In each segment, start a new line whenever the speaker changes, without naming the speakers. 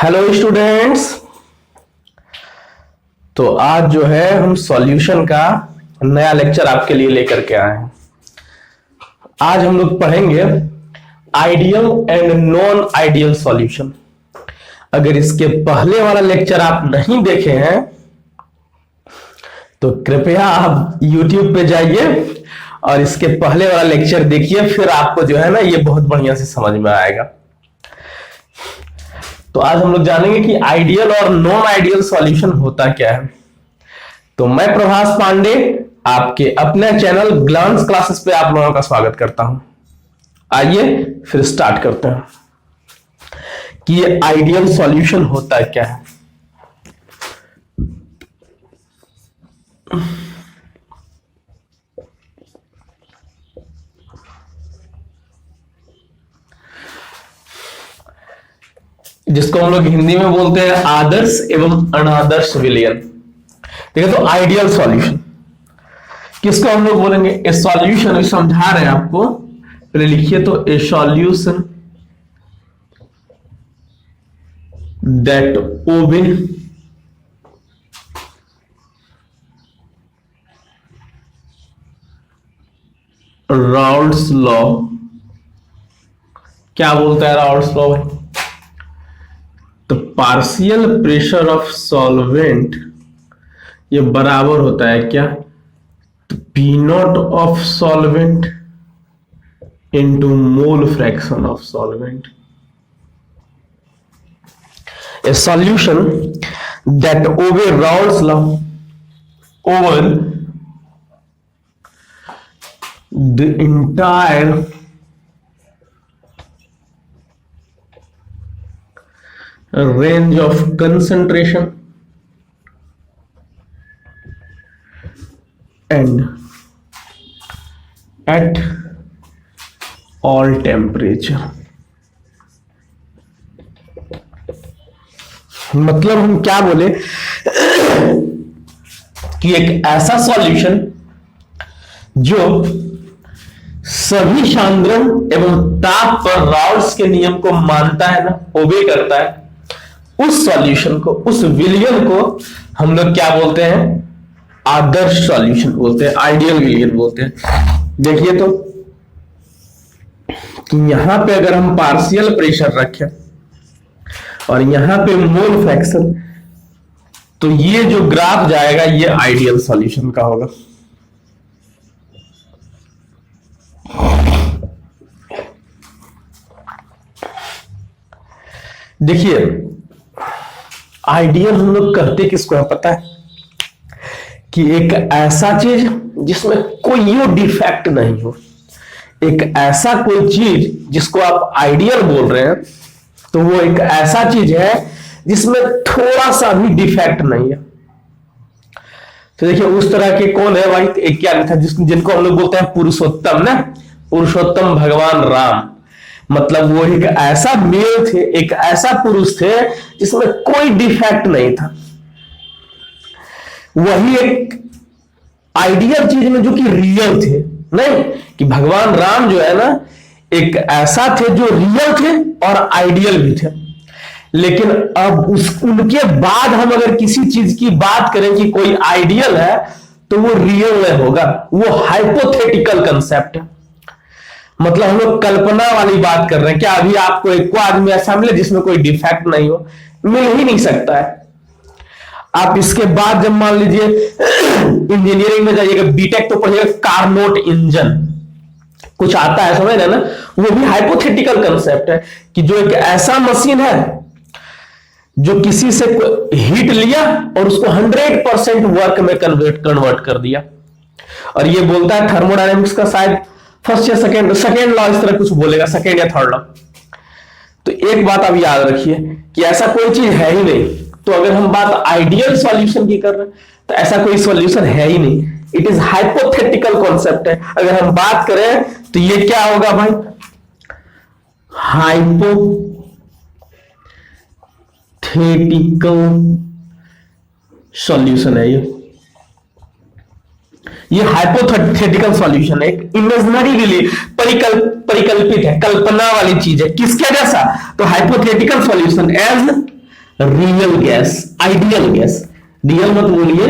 Hello students. तो आज जो है हम सॉल्यूशन का नया लेक्चर आपके लिए लेकर के आए हैं। आज हम लोग पढ़ेंगे ideal and non ideal solution. अगर इसके पहले वाला लेक्चर आप नहीं देखे हैं तो कृपया आप YouTube पे जाइए और इसके पहले वाला लेक्चर देखिए, फिर आपको जो है ना ये बहुत बढ़िया से समझ में आएगा। तो आज हम लोग जानेंगे कि आइडियल और नॉन आइडियल सॉल्यूशन होता क्या है। तो मैं प्रभास पांडे आपके अपने चैनल ग्लांस क्लासेस पे आप लोगों का स्वागत करता हूं। आइए फिर स्टार्ट करते हैं कि ये आइडियल सॉल्यूशन होता क्या है। जिसको हम लोग हिंदी में बोलते हैं आदर्श एवं अनादर्श विलयन। ठीक है, तो आइडियल सॉल्यूशन किसको हम लोग बोलेंगे? ए सॉल्यूशन समझा रहे हैं आपको, पहले लिखिए तो a solution that obey Raoult's law. क्या बोलता है राउल्ट्स लॉ? तो पार्शियल प्रेशर ऑफ सॉल्वेंट ये बराबर होता है क्या? तो P naught of solvent into mole fraction of solvent. A solution that obey Raoult's law over the entire range of concentration and at all temperature। मतलब हम क्या बोले कि एक ऐसा सॉल्यूशन जो सभी सांद्रण एवं ताप पर राउल्ट्स के नियम को मानता है ना, ओबे करता है, उस सॉल्यूशन को, उस विलयन को हम लोग क्या बोलते हैं? आदर्श सॉल्यूशन बोलते हैं, आइडियल विलयन बोलते हैं। देखिए तो कि यहां पे अगर हम पार्शियल प्रेशर रखें और यहां पे मोल फ्रैक्शन, तो ये जो ग्राफ जाएगा ये आइडियल सॉल्यूशन का होगा। देखिए आइडियल हम लोग कहते किसको है पता है? कि एक ऐसा चीज जिसमें कोई डिफेक्ट नहीं हो। एक ऐसा कोई चीज जिसको आप आइडियल बोल रहे हैं तो वो एक ऐसा चीज है जिसमें थोड़ा सा भी डिफेक्ट नहीं है। तो देखिए उस तरह के कौन है भाई? एक क्या था जिनको हम लोग बोलते हैं पुरुषोत्तम ना, पुरुषोत्तम भगवान राम। मतलब वो एक ऐसा मेल थे, एक ऐसा पुरुष थे जिसमें कोई डिफेक्ट नहीं था। वही एक आइडियल चीज में जो कि रियल थे, नहीं कि भगवान राम जो है ना एक ऐसा थे जो रियल थे और आइडियल भी थे। लेकिन अब उनके बाद हम अगर किसी चीज की बात करें कि कोई आइडियल है तो वो रियल नहीं होगा, वो हाइपोथेटिकल कंसेप्ट है। मतलब हम लोग कल्पना वाली बात कर रहे हैं। क्या अभी आपको एक आदमी ऐसा मिले जिसमें कोई डिफेक्ट नहीं हो? मिल ही नहीं सकता है। आप इसके बाद जब मान लीजिए इंजीनियरिंग में जाइएगा, बीटेक तो पढ़िएगा कार्नोट इंजन कुछ आता है, समझ रहे ना? वो भी हाइपोथेटिकल कंसेप्ट है कि जो एक ऐसा मशीन है जो किसी से हीट लिया और उसको 100% वर्क में कन्वर्ट कर दिया। और ये बोलता है थर्मोडायनेमिक्स का शायद फर्स्ट या सेकेंड लॉ, इस तरह कुछ बोलेगा, सेकेंड या थर्ड लॉ। तो एक बात आप याद रखिए कि ऐसा कोई चीज है ही नहीं। तो अगर हम बात आइडियल सॉल्यूशन की कर रहे हैं तो ऐसा कोई सॉल्यूशन है ही नहीं। इट इज हाइपोथेटिकल कॉन्सेप्ट है। अगर हम बात करें तो ये क्या होगा भाई? हाइपोथेटिकल सॉल्यूशन है ये हाइपोथेटिकल सॉल्यूशन है, एक इमेजिनरी परिकल्पित है, कल्पना वाली चीज है। किसके जैसा? तो hypothetical solution as real gas, ideal gas, real मत बोलिए,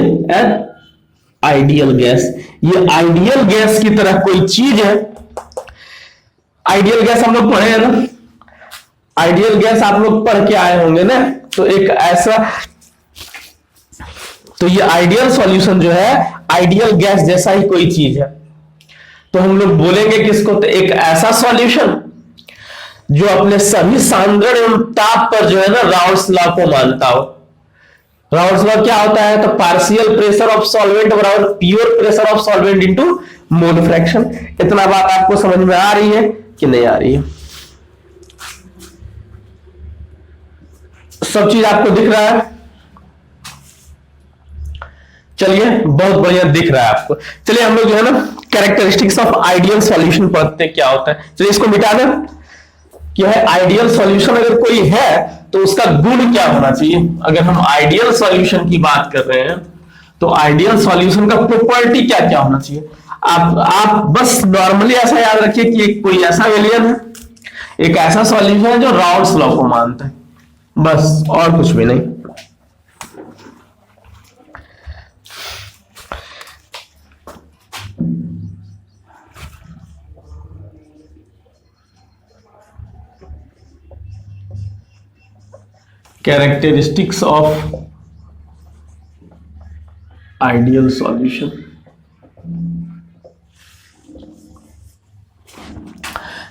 आइडियल गैस। ये आइडियल गैस की तरह कोई चीज है। आइडियल गैस हम लोग पढ़े हैं ना, आइडियल गैस आप लोग पढ़ के आए होंगे ना। तो एक ऐसा, तो ये आइडियल सॉल्यूशन जो है आइडियल गैस जैसा ही कोई चीज है। तो हम लोग बोलेंगे किसको, तो एक ऐसा सॉल्यूशन जो अपने सभी सांद्रण एवं ताप पर जो है ना राउल्स लॉ को मानता हो। राउल्स लॉ क्या होता है, तो पार्शियल प्रेशर ऑफ सॉल्वेंट बराबर pure pressure of solvent into mole fraction. इतना बात आपको समझ में आ रही है कि नहीं आ रही है? सब चीज आपको दिख रहा है? चलिए, बहुत बढ़िया दिख रहा है आपको। चलिए हम लोग जो है ना कैरेक्टरिस्टिक्स ऑफ आइडियल सॉल्यूशन पढ़ते क्या होता है। चलिए इसको मिटा दें कि है आइडियल सॉल्यूशन अगर कोई है तो उसका गुण क्या होना चाहिए। अगर हम आइडियल सॉल्यूशन की बात कर रहे हैं तो आइडियल सॉल्यूशन का प्रॉपर्टी क्या क्या होना चाहिए। आप बस नॉर्मली ऐसा याद रखिए कि एक कोई ऐसा एलियन है, एक ऐसा सॉल्यूशन है जो राउल्स लॉ को मानता है, बस और कुछ भी नहीं। Characteristics of ideal solution.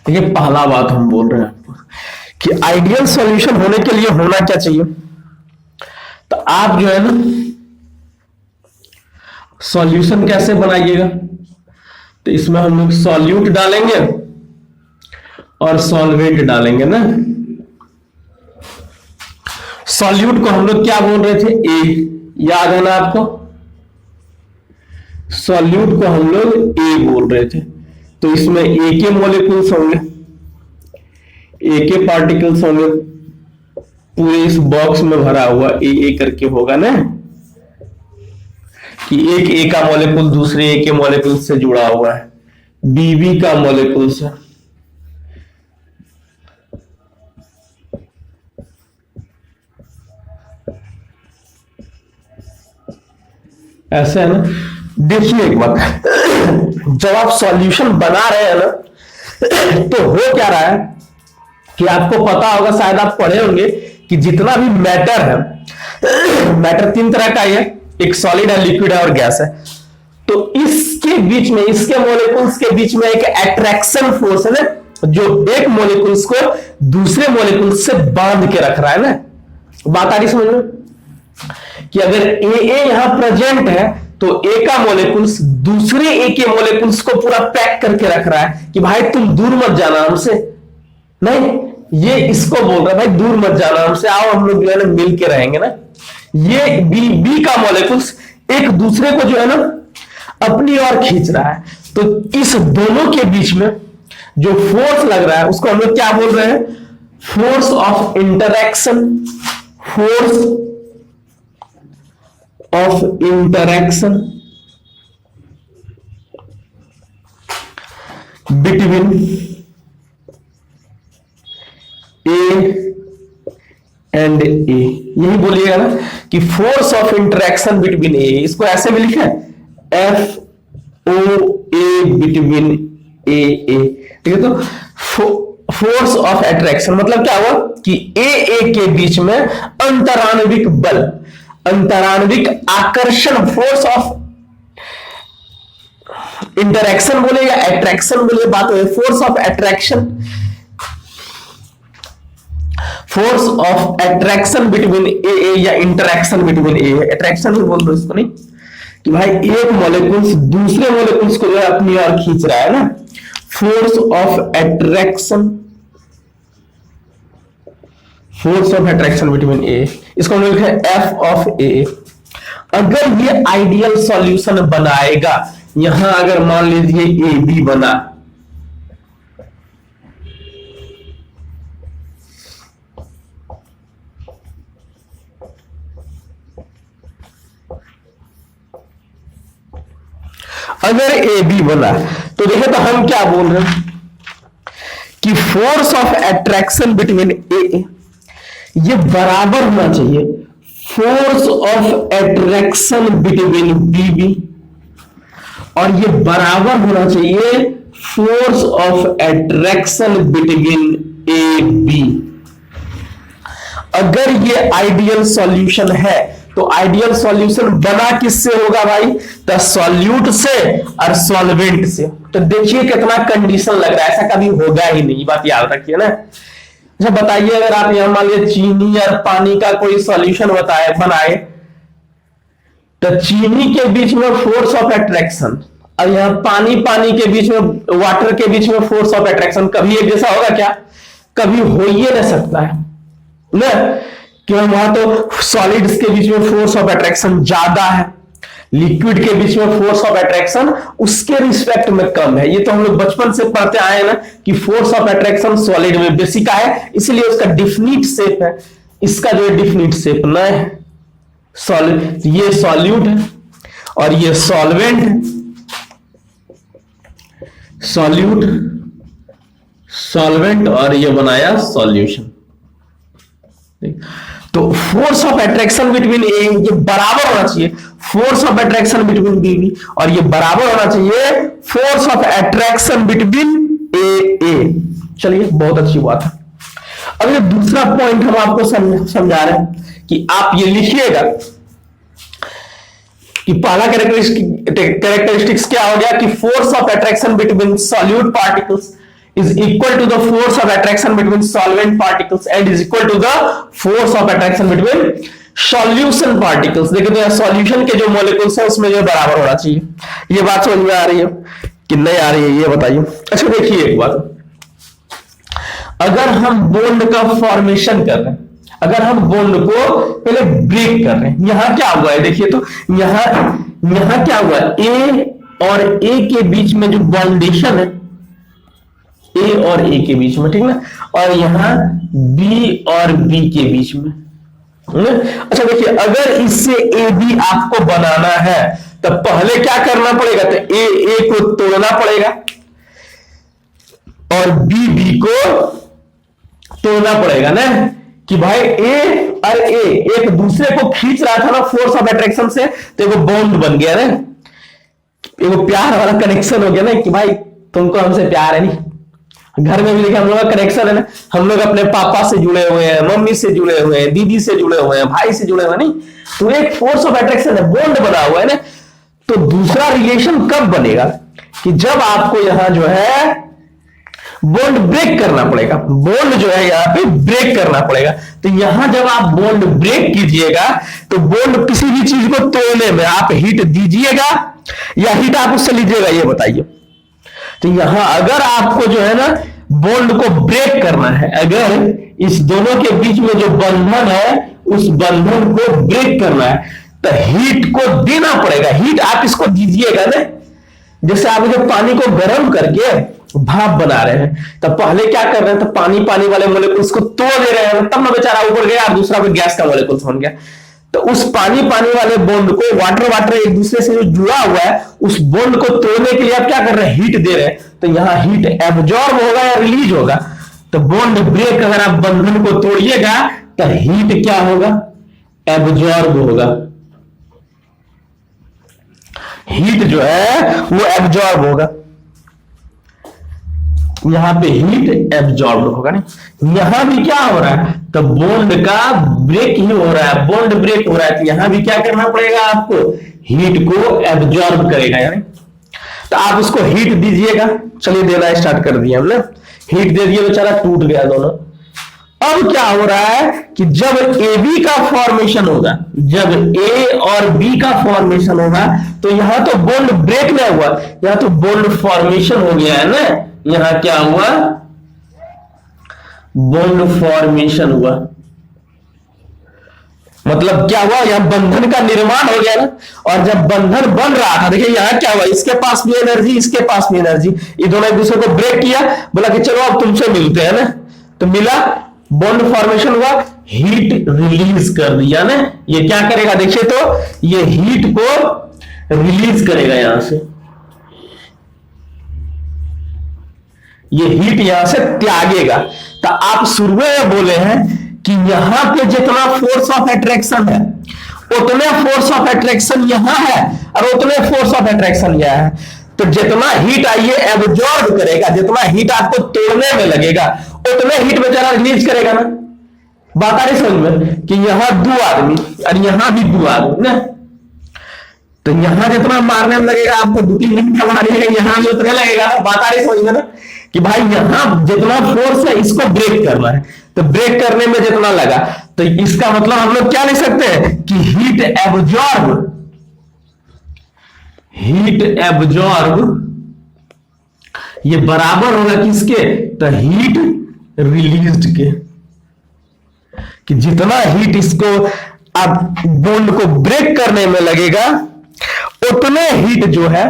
देखिए पहला बात हम बोल रहे हैं कि आइडियल सॉल्यूशन होने के लिए होना क्या चाहिए। तो आप जो है ना सॉल्यूशन कैसे बनाइएगा, तो इसमें हम लोग सॉल्यूट डालेंगे और सॉल्वेंट डालेंगे ना। सॉल्यूट को हम लोग क्या बोल रहे थे, ए, याद है ना आपको? सॉल्यूट को हम लोग ए बोल रहे थे। तो इसमें ए के मॉलिक्यूल्स होंगे, ए के पार्टिकल्स होंगे, पूरे इस बॉक्स में भरा हुआ ए करके होगा ना, कि एक ए का मॉलिक्यूल दूसरे ए के मॉलिक्यूल से जुड़ा हुआ है, बी का मॉलिक्यूल से। ऐसे है ना। देखिए एक बात, जब आप सॉल्यूशन बना रहे हैं ना तो हो क्या रहा है कि आपको पता होगा, शायद आप पढ़े होंगे कि जितना भी मैटर है, मैटर तीन तरह का है, एक सॉलिड है, लिक्विड है और गैस है। तो इसके बीच में, इसके मॉलिक्यूल्स के बीच में एक अट्रैक्शन फोर्स है ना, जो एक मॉलिक्यूल्स को दूसरे मॉलिक्यूल्स से बांध के रख रहा है ना। बात आ रही समझ में कि अगर ए यहां प्रेजेंट है तो ए का मॉलिक्यूल्स दूसरे ए के मॉलिक्यूल्स को पूरा पैक करके रख रहा है कि भाई तुम दूर मत जाना हमसे। नहीं, ये इसको बोल रहा है भाई दूर मत जाना हमसे, आओ हम लोग जो है ना मिल के रहेंगे ना। ये बी का मॉलिक्यूल्स एक दूसरे को जो है ना अपनी ओर खींच रहा है। तो इस दोनों के बीच में जो फोर्स लग रहा है उसको हम लोग क्या बोल रहे हैं, force of interaction. Force of interaction between A and A, यही बोलिएगा ना कि force of interaction between A, इसको ऐसे भी लिखा है एफ ओ ए बिटवीन ए। ठीक है, तो फोर्स ऑफ अट्रैक्शन मतलब क्या हुआ कि ए के बीच में अंतराण्विक बल, अंतराण्विक आकर्षण, फोर्स ऑफ इंटरैक्शन बोले या अट्रैक्शन बोले, बात है force of attraction, force of attraction between A या इंटरैक्शन बिटवीन ए, अट्रैक्शन ही बोल दो इसको, नहीं कि भाई एक मॉलिक्यूल्स दूसरे मॉलिक्यूल्स को जो है अपनी ओर खींच रहा है ना। Force of attraction, force of attraction between A, इसको हम लोग लिखा है एफ ऑफ ए। अगर ये आइडियल सॉल्यूशन बनाएगा, यहां अगर मान लीजिए ए बी बना, अगर ए बी बना तो देखो, तो हम क्या बोल रहे हैं कि force of attraction between A, ये बराबर होना चाहिए force of attraction between B B, और ये बराबर होना चाहिए force of attraction between A B. अगर ये आइडियल सॉल्यूशन है तो आइडियल सॉल्यूशन बना किससे होगा भाई? तो सॉल्यूट से और सॉल्वेंट से। तो देखिए कितना कंडीशन लग रहा है, ऐसा कभी होगा ही नहीं, बात याद रखिए ना। अच्छा बताइए, अगर आप यहां मान लीजिए चीनी और पानी का कोई सॉल्यूशन बनाए, तो चीनी के बीच में फोर्स ऑफ एट्रैक्शन और यहां पानी के बीच में, वाटर के बीच में फोर्स ऑफ एट्रैक्शन कभी एक जैसा होगा क्या? कभी हो ही नहीं सकता है ना, क्यों? वहां तो सॉलिड्स के बीच में फोर्स ऑफ एट्रैक्शन ज्यादा है, लिक्विड के बीच में फोर्स ऑफ एट्रैक्शन उसके रिस्पेक्ट में कम है। ये तो हम लोग बचपन से पढ़ते आए ना कि फोर्स ऑफ एट्रैक्शन सॉलिड में बेसिक का है, इसलिए उसका डिफिनिट शेप है। इसका जो है डिफिनिट शेप न है, सॉलिड, ये सॉल्यूट है और ये सॉल्वेंट है, सॉल्यूट, सॉल्वेंट, और ये बनाया सॉल्यूशन। तो force of attraction between A, ये बराबर होना चाहिए force of attraction between B, और ये बराबर होना चाहिए force of attraction between A. चलिए बहुत अच्छी बात है। अब ये दूसरा पॉइंट हम आपको समझा रहे हैं कि आप ये लिखिएगा कि पहला कैरेक्टरिस्टिक्स क्या हो गया कि force of attraction between solute particles is equal to the force of attraction between solvent particles and is equal to the force of attraction between solution particles। देखिए तो सॉल्यूशन के जो मॉलिक्यूल्स है उसमें जो बराबर होना चाहिए। ये बात समझ में आ रही है कि नहीं आ रही है, ये बताइए। अच्छा देखिए एक बात, अगर हम बॉन्ड का फॉर्मेशन कर रहे हैं, अगर हम बॉन्ड को पहले ब्रेक कर रहे हैं, यहां क्या हुआ है देखिए तो यहां क्या हुआ है, ए और ए के बीच में जो बाउंडेशन है, ए और ए के बीच में, ठीक ना, और यहां बी और बी के बीच में। अच्छा देखिए, अगर इससे ए बी आपको बनाना है तो पहले क्या करना पड़ेगा? तो ए को तोड़ना पड़ेगा और बी बी को तोड़ना पड़ेगा ना, कि भाई ए और ए एक दूसरे को खींच रहा था ना फोर्स ऑफ अट्रैक्शन से, तो एक बॉन्ड बन गया ना, एक प्यार वाला कनेक्शन हो गया ना कि भाई तुमको हमसे प्यार है। नहीं, घर में भी देखिए हम लोग का कनेक्शन है ना, हम लोग अपने पापा से जुड़े हुए हैं, मम्मी से जुड़े हुए हैं, दीदी से जुड़े हुए हैं, भाई से जुड़े हुए हैं, नहीं तो एक फोर्स ऑफ अट्रैक्शन है, बॉन्ड बना हुआ है ना। तो दूसरा रिलेशन कब बनेगा? कि जब आपको यहां जो है बॉन्ड ब्रेक करना पड़ेगा, बॉन्ड जो है यहां पे ब्रेक करना पड़ेगा। तो यहां जब आप बॉन्ड ब्रेक कीजिएगा तो बॉन्ड किसी भी चीज को तोड़ने में आप हीट दीजिएगा या हीट आप उससे लीजिएगा, ये बताइए। तो यहां अगर आपको जो है ना बॉन्ड को ब्रेक करना है, अगर इस दोनों के बीच में जो बंधन है उस बंधन को ब्रेक करना है, तो हीट को देना पड़ेगा। हीट आप इसको दीजिएगा ना, जैसे आप जो पानी को गर्म करके भाप बना रहे हैं, तो पहले क्या कर रहे हैं, तो पानी वाले मोलेकुल्स को तोड़ दे रहे हैं, तब ना बेचारा ऊपर गया और दूसरा पे गैस का मोलेकुल्स बन गया। तो उस पानी वाले बॉन्ड को वाटर एक दूसरे से जो जुड़ा हुआ है उस बॉन्ड को तोड़ने के लिए आप क्या कर रहे हैं, हीट दे रहे हैं। तो यहां हीट एब्जॉर्ब होगा या रिलीज होगा? तो बॉन्ड ब्रेक अगर आप बंधन को तोड़िएगा तो हीट क्या होगा, एब्जॉर्ब होगा। हीट जो है वो एब्जॉर्ब होगा, यहां पे हीट एब्जॉर्ब होगा। नहीं, यहां भी क्या हो रहा है, तो बॉन्ड का ब्रेक ही हो रहा है, बॉन्ड ब्रेक हो रहा है, तो यहां भी क्या करना पड़ेगा आपको, हीट को एब्जॉर्ब करेगा। यानी तो आप उसको हीट दीजिएगा। चलिए देना स्टार्ट कर दिया हमने, हीट दे दिया, बेचारा टूट गया दोनों। अब क्या हो रहा है कि जब ए बी का फॉर्मेशन होगा, जब ए और बी का फॉर्मेशन होगा, तो यहां तो बॉन्ड ब्रेक नहीं हुआ, यहां तो बॉन्ड फॉर्मेशन हो गया है ना। यहां क्या हुआ, बॉन्ड फॉर्मेशन हुआ, मतलब क्या हुआ, यहां बंधन का निर्माण हो गया ना। और जब बंधन बन रहा था, देखिए यहां क्या हुआ, इसके पास भी एनर्जी, इसके पास भी एनर्जी, ये दोनों एक दूसरे को ब्रेक किया, बोला कि चलो अब तुमसे मिलते हैं ना, तो मिला, बॉन्ड फॉर्मेशन हुआ, हीट रिलीज कर दिया ना। ये क्या करेगा देखिए, तो ये हीट को रिलीज करेगा यहां से, ये हीट यहां से त्यागेगा। तो आप शुरू में बोले हैं कि यहां पे जितना फोर्स ऑफ अट्रैक्शन है उतने फोर्स ऑफ अट्रैक्शन यहां है और उतने फोर्स ऑफ अट्रैक्शन यहां है। तो जितना हीट आइए एब्जॉर्ब करेगा, जितना हीट आपको तोड़ने में लगेगा उतने हीट बेचारा रिलीज करेगा ना। बात आ रही समझ में कि यहां 2 आदमी और यहां भी 2 आदमी ना, तो यहां जितना मारने में लगेगा आपको 2-3 मिनट मारने में, यहां भी उतना लगेगा। बात आ रही समझ में ना कि भाई यहां जितना फोर्स है इसको ब्रेक करना है, तो ब्रेक करने में जितना लगा, तो इसका मतलब हम लोग क्या लिख सकते हैं कि हीट एब्जॉर्ब ये बराबर होगा किसके, तो हीट रिलीज्ड के। कि जितना हीट इसको अब बॉन्ड को ब्रेक करने में लगेगा उतने हीट जो है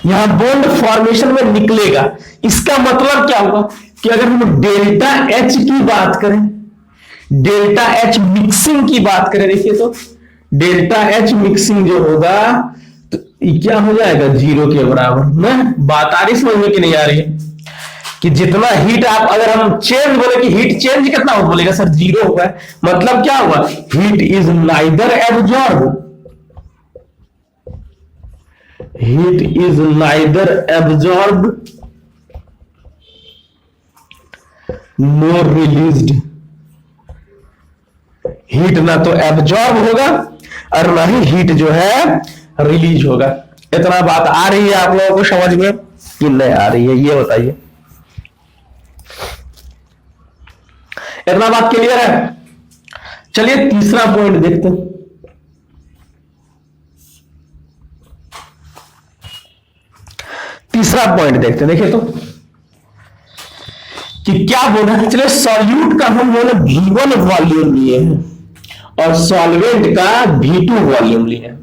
यहां बॉन्ड फॉर्मेशन में निकलेगा। इसका मतलब क्या होगा कि अगर हम डेल्टा एच की बात करें, डेल्टा एच मिक्सिंग की बात करें, देखिए तो डेल्टा एच मिक्सिंग जो होगा तो क्या हो जाएगा 0 के बराबर ना। बात आ रही समझ में कि नहीं आ रही है कि जितना हीट आप अगर हम चेंज बोले कि हीट चेंज कितना हो, बोलेगा सर 0 होगा। मतलब क्या हुआ, heat is neither absorb, heat is neither absorb NOR released. Heat ना तो एब्जॉर्ब होगा और ना ही हीट जो है रिलीज होगा। इतना बात आ रही है आप लोगों को समझ में कि नहीं आ रही है, ये बताइए। इतना बात क्लियर है। चलिए तीसरा पॉइंट देखते हैं। तीसरा पॉइंट देखते हैं, देखिए तो कि क्या बोला है। चलिए सॉल्यूट का हम लोग V1 वॉल्यूम लिए हैं और सॉल्वेंट का V2 वॉल्यूम लिए हैं।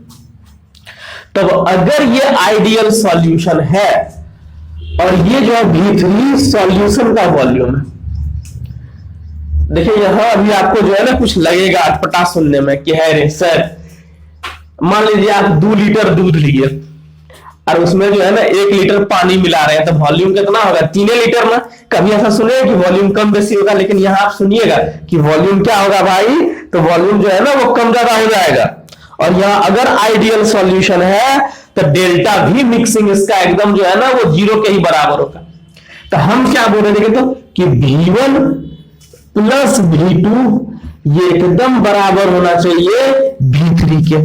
तब अगर ये आइडियल सॉल्यूशन है और ये जो है V3 सॉल्यूशन का वॉल्यूम है, देखिए यहां अभी आपको जो है ना कुछ लगेगा अटपटा सुनने में कि है रे सर, मान लीजिए आप 2 लीटर दूध लिए और उसमें जो है ना 1 लीटर पानी मिला रहे हैं, तो वॉल्यूम कितना होगा 3 लीटर ना। कभी ऐसा सुने कि वॉल्यूम कम बेसी होगा, लेकिन यहां आप सुनिएगा कि वॉल्यूम क्या होगा भाई, तो वॉल्यूम जो है ना वो कम ज्यादा हो जाएगा। और यहां अगर आइडियल सॉल्यूशन है तो डेल्टा भी मिक्सिंग इसका एकदम जो है ना वो 0 के ही बराबर होगा। तो हम क्या बोल रहे थे तो कि V1 प्लस V2 ये एकदम बराबर होना चाहिए V3 के।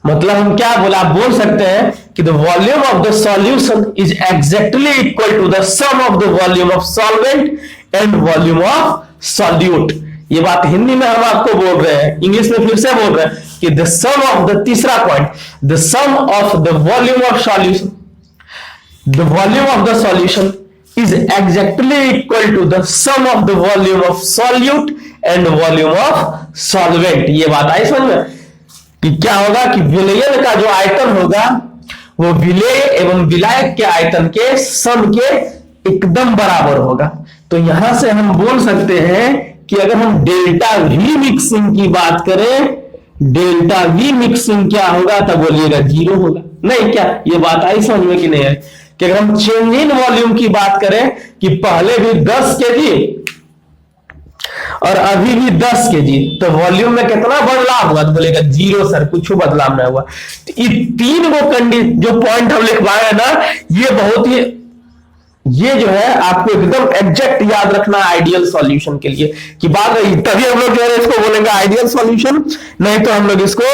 मतलब हम क्या बोला, आप बोल सकते हैं कि the volume of the solution is exactly equal to the sum of the volume of solvent and volume of solute. ये बात हिंदी में हम आपको बोल रहे हैं, इंग्लिश में फिर से बोल रहे हैं कि द सम ऑफ द, तीसरा point, the sum of the volume of solution, the volume of the solution is exactly equal to the sum of the volume of solute and volume of solvent। ये बात आई समझ में कि क्या होगा कि विलयन का जो आयतन होगा वो विलेय एवं विलायक के आयतन के सम के एकदम बराबर होगा। तो यहां से हम बोल सकते हैं कि अगर हम डेल्टा वी मिक्सिंग की बात करें, डेल्टा वी मिक्सिंग क्या होगा, तब बोलिएगा 0 होगा। नहीं क्या ये बात आई समझ में कि नहीं आई कि अगर हम चेंज इन वॉल्यूम की बात करें कि पहले भी 10 केजी और अभी भी 10 केजी, तो वॉल्यूम में कितना बदलाव हुआ, तो बोलेगा 0 सर, कुछ बदलाव नहीं हुआ। तो ये 3 वो कंडीशन जो पॉइंट हम लिखवाए हैं ना, ये बहुत ही, ये जो है आपको एकदम एग्जैक्ट याद रखना आइडियल सॉल्यूशन के लिए कि बात रही, तभी हम लोग जो है इसको बोलेंगे आइडियल सॉल्यूशन, नहीं तो हम लोग इसको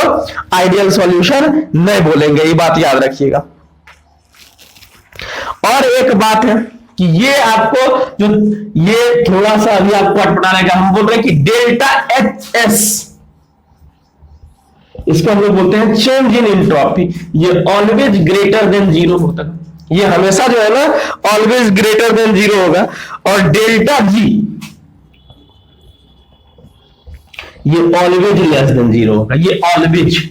आइडियल सॉल्यूशन नहीं बोलेंगे। ये बात याद रखिएगा। और एक बात है कि ये आपको जो ये थोड़ा सा अभी आपको अटपटाने का, हम बोल रहे हैं कि डेल्टा एच इसको हम लोग बोलते हैं चेंज इन एंट्रोपी। ये ऑलवेज ग्रेटर देन 0 होता है, ये हमेशा जो है ना ऑलवेज ग्रेटर देन 0 होगा। और डेल्टा जी ये ऑलवेज लेस देन 0 होगा। ये ऑलवेज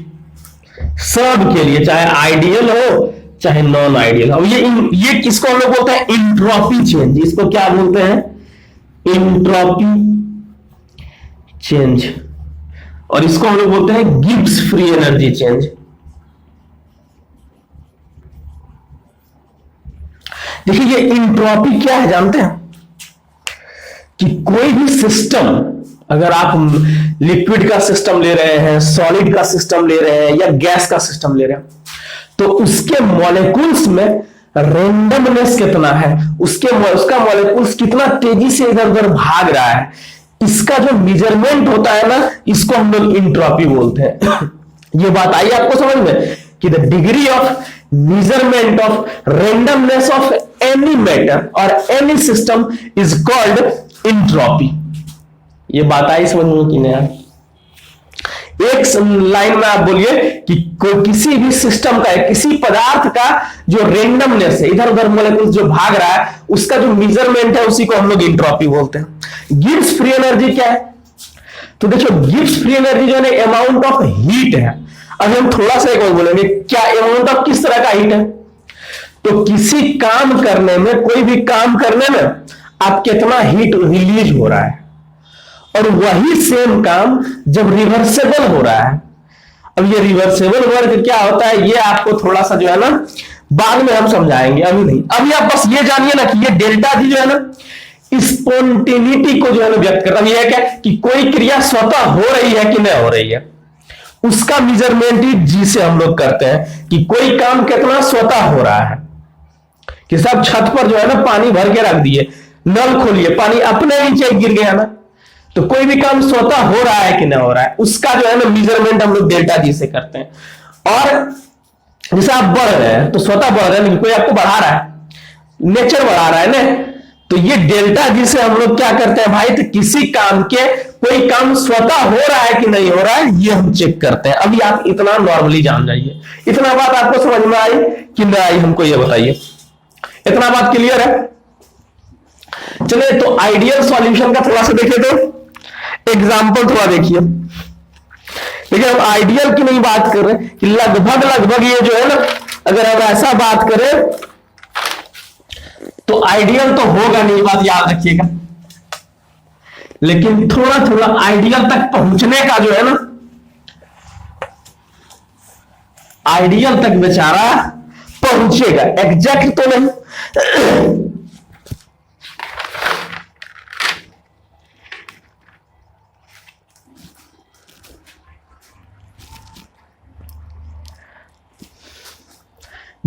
सब के लिए, चाहे आइडियल हो चाहे नॉन आइडियल हो। ये किसको हम लोग बोलते हैं इंट्रोपी चेंज। इसको क्या बोलते हैं, इंट्रोपी चेंज। और इसको हम लोग बोलते हैं गिब्स फ्री एनर्जी चेंज। देखिए ये इंट्रोपी क्या है जानते हैं, कि कोई भी सिस्टम, अगर आप लिक्विड का सिस्टम ले रहे हैं, सॉलिड का सिस्टम ले रहे हैं या गैस का सिस्टम ले रहे हैं, तो उसके मॉलिक्यूल्स में रेंडमनेस कितना है, उसका मॉलिक्यूल्स कितना तेजी से इधर उधर भाग रहा है, इसका जो मेजरमेंट होता है ना, इसको हम लोग एंट्रोपी बोलते हैं। ये बात आई आपको समझ में कि the degree of measurement of randomness of any matter or any system is called entropy। ये बात आई समझ में कि नहीं यार? एक लाइन में आप बोलिए कि कोई किसी भी सिस्टम का, किसी पदार्थ का जो रेंडमनेस है, इधर उधर मॉलिक्यूल्स जो भाग रहा है, उसका जो मेजरमेंट है उसी को हम लोग एंट्रोपी बोलते हैं। गिब्स फ्री एनर्जी क्या है? तो देखो गिब्स फ्री एनर्जी जो है अमाउंट ऑफ हीट है। अभी हम थोड़ा सा एक और बोलेंगे, क्या अमाउंट ऑफ किस तरह का हीट है? तो किसी काम करने में, कोई भी काम करने में आप कितना हीट रिलीज हो रहा है, और वही सेम काम जब रिवर्सेबल हो रहा है। अब ये रिवर्सेबल वर्क क्या होता है, ये आपको थोड़ा सा जो है ना बाद में हम समझाएंगे, अभी नहीं। अभी आप बस ये जानिए ना कि ये डेल्टा जी जो है ना स्पॉन्टेनिटी को जो है ना व्यक्त करता है। ये है क्या कि कोई क्रिया स्वतः हो रही है कि नहीं हो रही है, उसका मेजरमेंट ही जी से हम लोग करते हैं कि कोई काम कितना स्वतः हो रहा है। कि सब छत पर जो है ना पानी भर के रख दिए, नल खोलिए, पानी अपने नीचे गिर गया ना, तो कोई भी काम स्वतः हो रहा है कि नहीं हो रहा है, उसका जो है ना मेजरमेंट हम लोग डेल्टा जी से करते हैं। और जैसे आप बढ़ रहे हैं तो स्वतः बढ़ रहे हैं, कोई आपको बढ़ा रहा है, नेचर बढ़ा रहा है ना, तो ये डेल्टा जी से हम लोग क्या करते हैं भाई, तो किसी काम के कोई काम स्वतः हो रहा है कि नहीं हो रहा है, ये हम चेक करते हैं। अभी आप इतना नॉर्मली जान जाइए। इतना बात आपको समझ में आई कि नहीं आई, हमको ये बताइए। इतना बात क्लियर है? चलिए तो आइडियल सॉल्यूशन का थोड़ा सा देखें, तो एग्जांपल थोड़ा देखिए। देखिए हम आइडियल की नहीं बात कर रहे कि लगभग ये जो है ना, अगर हम ऐसा बात करें तो आइडियल तो होगा नहीं, बात याद रखिएगा। लेकिन थोड़ा थोड़ा आइडियल तक पहुंचने का जो है ना, आइडियल तक बेचारा पहुंचेगा, एग्जैक्ट तो नहीं।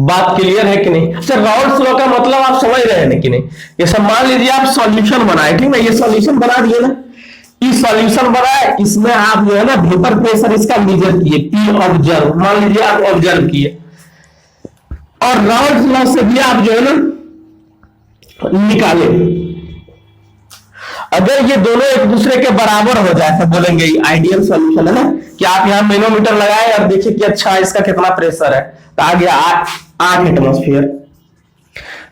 बात क्लियर है कि नहीं? अच्छा, राउल्स लॉ का मतलब आप समझ रहे हैं कि नहीं? ये सब मान लीजिए आप सॉल्यूशन बनाए, ठीक ना, ये सॉल्यूशन बना दिए ना, ये सॉल्यूशन बनाए, इसमें आप जो है ना वेपर प्रेशर इसका मेजर किए, पी ऑब्जर्व, मान लीजिए आप ऑब्जर्व किए, और राउल्स लॉ से भी आप जो है ना निकाले। अगर ये दोनों एक दूसरे के बराबर हो जाए तो बोलेंगे ये आइडियल सॉल्यूशन है ना, कि आप यहां मैनोमीटर लगाए और देखिए कि अच्छा इसका कितना प्रेशर है, तो आ गया 8 एटमॉस्फेयर।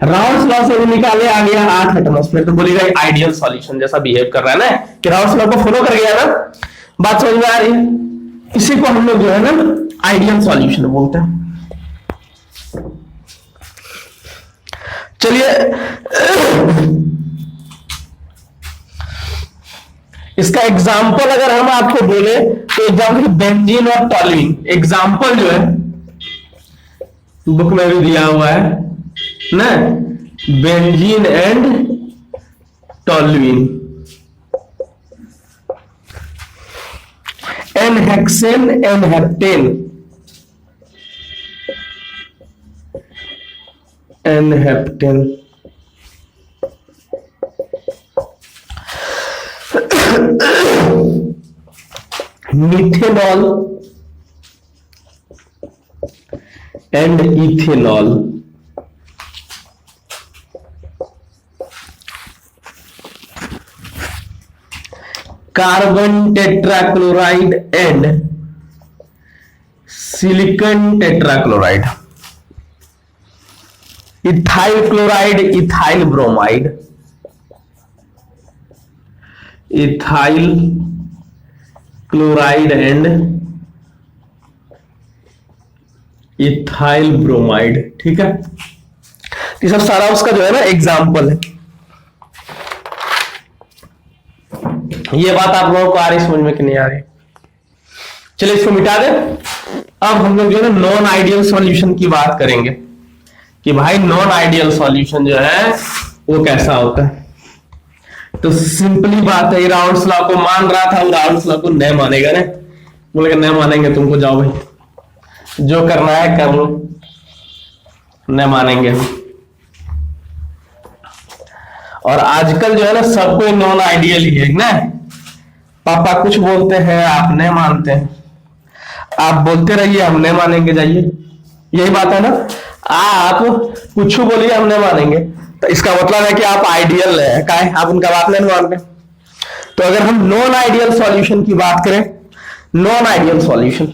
राउल्स लॉ से भी निकाले, आ गया 8 एटमॉस्फेयर, तो बोलेगा आइडियल सॉल्यूशन जैसा बिहेव कर रहा है ना, कि राउल्स लॉ को फॉलो कर गया ना। बात समझ में आ रही है? इसी को हम लोग जो है ना आइडियल सॉल्यूशन बोलते हैं। चलिए इसका एग्जाम्पल अगर हम आपको बोले तो एग्जाम्पल बेंजीन और टॉल्यूइन, एग्जाम्पल जो है बुक में भी दिया हुआ है ना, benzene and toluene, n hexane n heptane, n heptane, methanol and ethanol, carbon tetrachloride and silicon tetrachloride, ethyl chloride, ethyl bromide, ethyl chloride and ethyl bromide, ठीक है। ये सब सारा उसका जो है ना एग्जाम्पल है। ये बात आप लोगों को आ रही समझ में कि नहीं आ रही? चलिए इसको मिटा दे। अब हम लोग जो है नॉन आइडियल सॉल्यूशन की बात करेंगे कि भाई नॉन आइडियल सॉल्यूशन जो है वो कैसा होता है। तो सिंपली बात है, राउल्स लॉ को मान रहा था, राउल्स लॉ को नहीं मानेगा ना, बोलेगा नहीं मानेंगे तुमको, जाओ भाई जो करना है कर लो, नहीं मानेंगे। और आजकल जो है ना सब कोई नॉन आइडियल ही है ना, पापा कुछ बोलते हैं आप नहीं मानते हैं, आप बोलते रहिए हम नहीं मानेंगे, जाइए, यही बात है ना। आप कुछ बोलिए हम नहीं मानेंगे, तो इसका मतलब है कि आप आइडियल है, क्या है आप उनका बात नहीं मानते। तो अगर हम नॉन आइडियल सॉल्यूशन की बात करें, non ideal solution,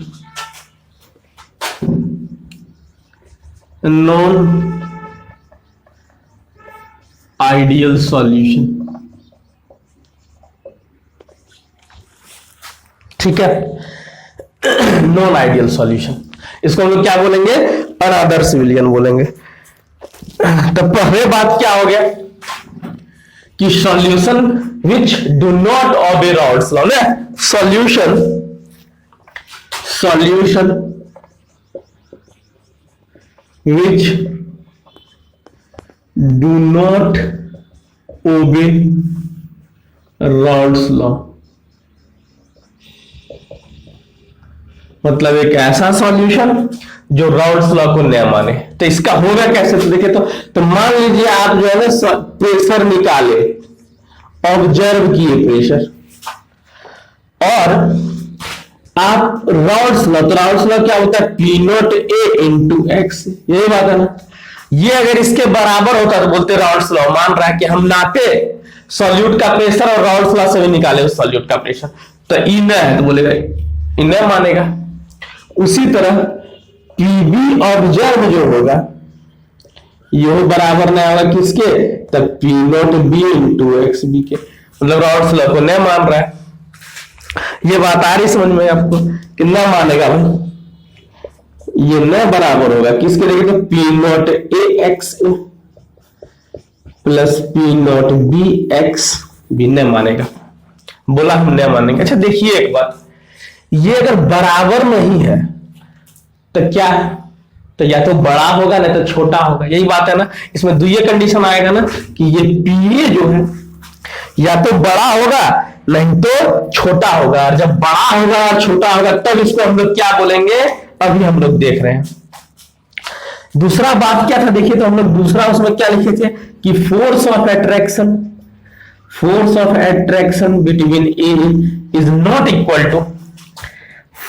non ideal solution, ठीक है, नॉन आइडियल सॉल्यूशन, इसको हम लोग क्या बोलेंगे, अनअदर सिविलियन बोलेंगे। तो पहले बात क्या हो गया कि solution which do not obey Raoult's law, solution, solution which do not obey Raoult's law, मतलब एक ऐसा सॉल्यूशन जो राउल्स लॉ को नहीं माने। तो इसका होगा कैसे, तो देखिए, तो मान लीजिए आप जो है ना प्रेशर निकाले, ऑब्जर्व किए प्रेशर, और आप राउल्स लॉ, तो राउल्स लॉ क्या होता है, पी नॉट ए इंटू एक्स, यही बात है ना। ये अगर इसके बराबर होता तो बोलते राउल्स लॉ मान रहा है कि हम नापे सॉल्यूट का प्रेशर और राउल्स लॉ से भी निकाले उस सॉल्यूट का प्रेशर, तो इन्हें है तो बोलेगा इन्हें मानेगा। उसी तरह पीबी ऑब्जर्व जो होगा यह बराबर नहीं होगा किसके, तब p naught B into x B के, मतलब राउल्स लॉ को नहीं मान रहा है। ये बात आ रही समझ में आपको कि न मानेगा भाई, ये न बराबर होगा किसके लिए, तो P naught A x A plus p naught B x B, नहीं मानेगा, बोला हम नहीं मानेंगे। अच्छा देखिए एक बात, ये अगर बराबर नहीं है तो क्या है, तो या तो बड़ा होगा नहीं तो छोटा होगा, यही बात है ना। इसमें दो ये कंडीशन आएगा ना कि ये पी जो है या तो बड़ा होगा नहीं तो छोटा होगा, और जब बड़ा होगा और छोटा होगा तब इसको हम लोग क्या बोलेंगे, अभी हम लोग देख रहे हैं। दूसरा बात क्या था देखिए, तो हम लोग दूसरा उसमें क्या लिखे थे कि force of attraction, force of attraction between A is not equal to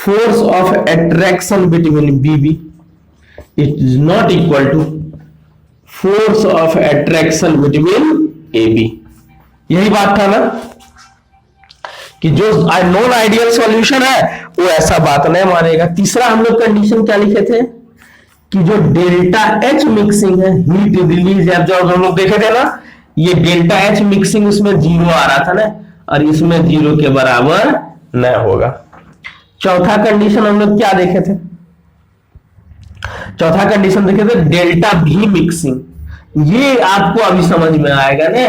force of attraction between BB, it is not equal to force of attraction between AB। यही बात था ना कि जो नॉन आइडियल सॉल्यूशन है वो ऐसा बात नहीं मानेगा। तीसरा हम लोग कंडीशन क्या लिखे थे कि जो डेल्टा एच मिक्सिंग है, हीट रिलीज, जो हम लोग देखे थे ना, ये डेल्टा एच मिक्सिंग उसमें जीरो आ रहा था ना, और इसमें जीरो के बराबर नहीं होगा। चौथा कंडीशन हम लोग क्या देखे थे, चौथा कंडीशन देखे थे डेल्टा भी मिक्सिंग, ये आपको अभी समझ में आएगा ना,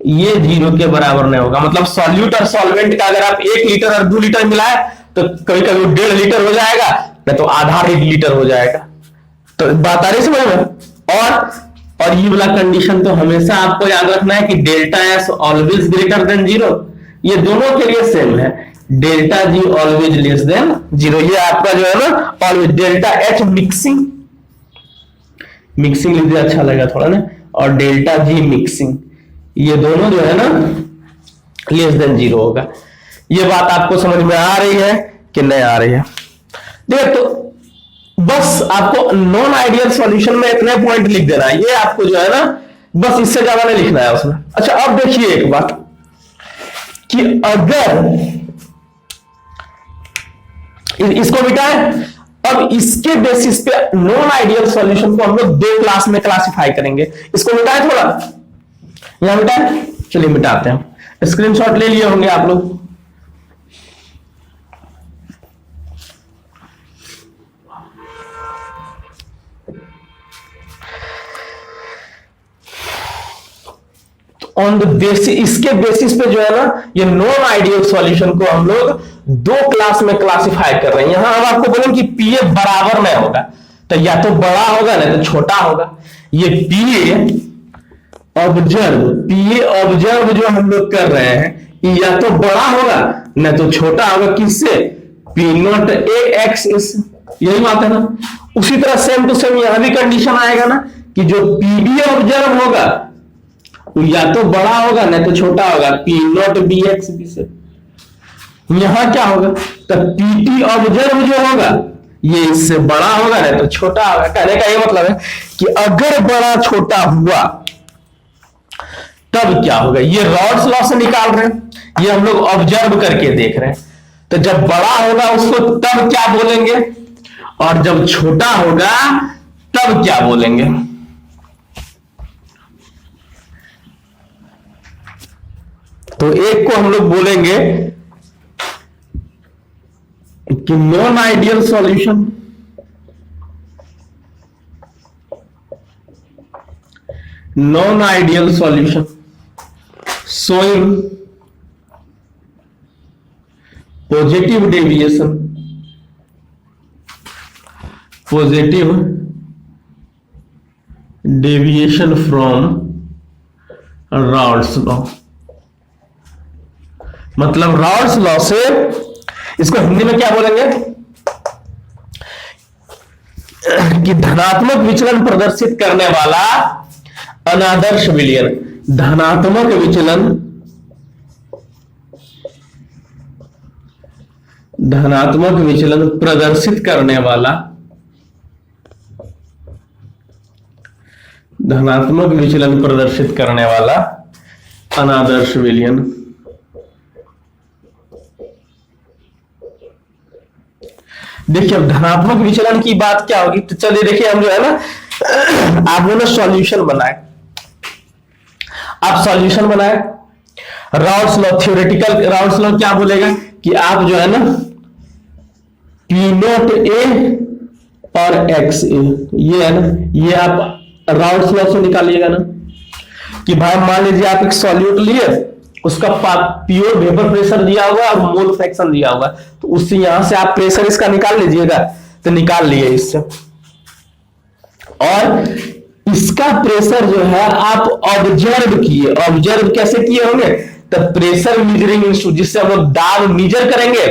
ये जीरो के बराबर नहीं होगा। मतलब सॉल्यूट और सॉल्वेंट का अगर आप 1 लीटर और 2 लीटर मिलाए तो कभी कभी 1.5 लीटर हो जाएगा, नहीं तो आधा लीटर हो जाएगा। तो बात आ रही समझ में। और ये वाला कंडीशन तो हमेशा आपको याद रखना है कि delta S always greater than zero, ये दोनों के लिए सेम है, delta G always less than zero. ये आपका जो है ना always, delta H mixing, mixing लिखिए अच्छा लगा थोड़ा ना, और डेल्टा जी मिक्सिंग, ये दोनों जो है ना लेस देन जीरो होगा। ये बात आपको समझ में आ रही है कि नहीं आ रही है। देखो तो बस आपको नॉन आइडियल सॉल्यूशन में इतने पॉइंट लिख देना है, ये आपको जो है ना बस इससे ज्यादा नहीं लिखना है उसमें। अच्छा अब देखिए एक बात कि अगर इसको मिटाएं, अब इसके बेसिस पे नॉन आइडियल सॉल्यूशन को हम लोग 2 क्लास में क्लासिफाई करेंगे। इसको मिटाएं थोड़ा, यहां मिटाएं, चलिए मिटाते हैं। स्क्रीनशॉट ले लिए होंगे आप लोग। ऑन द बेसिस, इसके बेसिस पे जो है ना ये नॉन आइडियल सॉल्यूशन को हम लोग 2 क्लास में क्लासिफाई कर रहे हैं। यहां हम आपको बोलेंगे कि पीए बराबर नहीं होगा, तो या तो बड़ा होगा नहीं तो छोटा होगा। ये पीए ऑब्जर्व, पी ऑब्जर्व जो हम लोग कर रहे हैं, या तो बड़ा होगा न तो छोटा होगा, किससे? P naught A x S, यही बात है ना। उसी तरह सेम टू सेम यहां भी कंडीशन आएगा ना कि जो पी बी ऑब्जर्व होगा या तो बड़ा होगा न तो छोटा होगा, p naught B x B से। यहां क्या होगा? तो पी टी ऑब्जर्व जो होगा ये इससे बड़ा होगा न तो छोटा होगा। कहने का ये मतलब है कि अगर बड़ा छोटा हुआ तब क्या होगा? ये रॉड्स लॉ से निकाल रहे हैं, ये हम लोग ऑब्जर्व करके देख रहे हैं। तो जब बड़ा होगा उसको तब क्या बोलेंगे, और जब छोटा होगा तब क्या बोलेंगे? तो एक को हम लोग बोलेंगे कि non ideal solution, non ideal solution showing positive deviation, positive deviation from Raoult's law। मतलब Raoult's law से इसको हिंदी में क्या बोलेंगे कि धनात्मक विचलन प्रदर्शित करने वाला अनादर्श विलयन, धनात्मक विचलन, धनात्मक विचलन प्रदर्शित करने वाला, धनात्मक विचलन प्रदर्शित करने वाला अनादर्श विलयन। देखिए अब धनात्मक विचलन की बात क्या होगी, तो चलिए देखिए हम जो है ना आपने ना सॉल्यूशन बनाए, आप सॉल्यूशन बनाए, Raoult's law theoretical, Raoult's law क्या बोलेगा कि आप जो है ना पी नॉट ए और एक्स ए, ये है ना, ये आप राउल्ट्स लॉ से निकालिएगा ना कि भाई मान लीजिए आप एक सॉल्यूट लिए, उसका प्योर वेपर प्रेशर दिया हुआ और मोल फ्रैक्शन दिया हुआ, तो उससे यहां से आप प्रेशर इसका निकाल लीजिएगा, तो निकाल लिए इससे, और इसका प्रेशर जो है आप ऑब्जर्व किए, ऑब्जर्व कैसे किए होंगे? तो प्रेशर मीजरिंग इंस्ट्रूमेंट, जिससे हम लोग दाब मीजर करेंगे,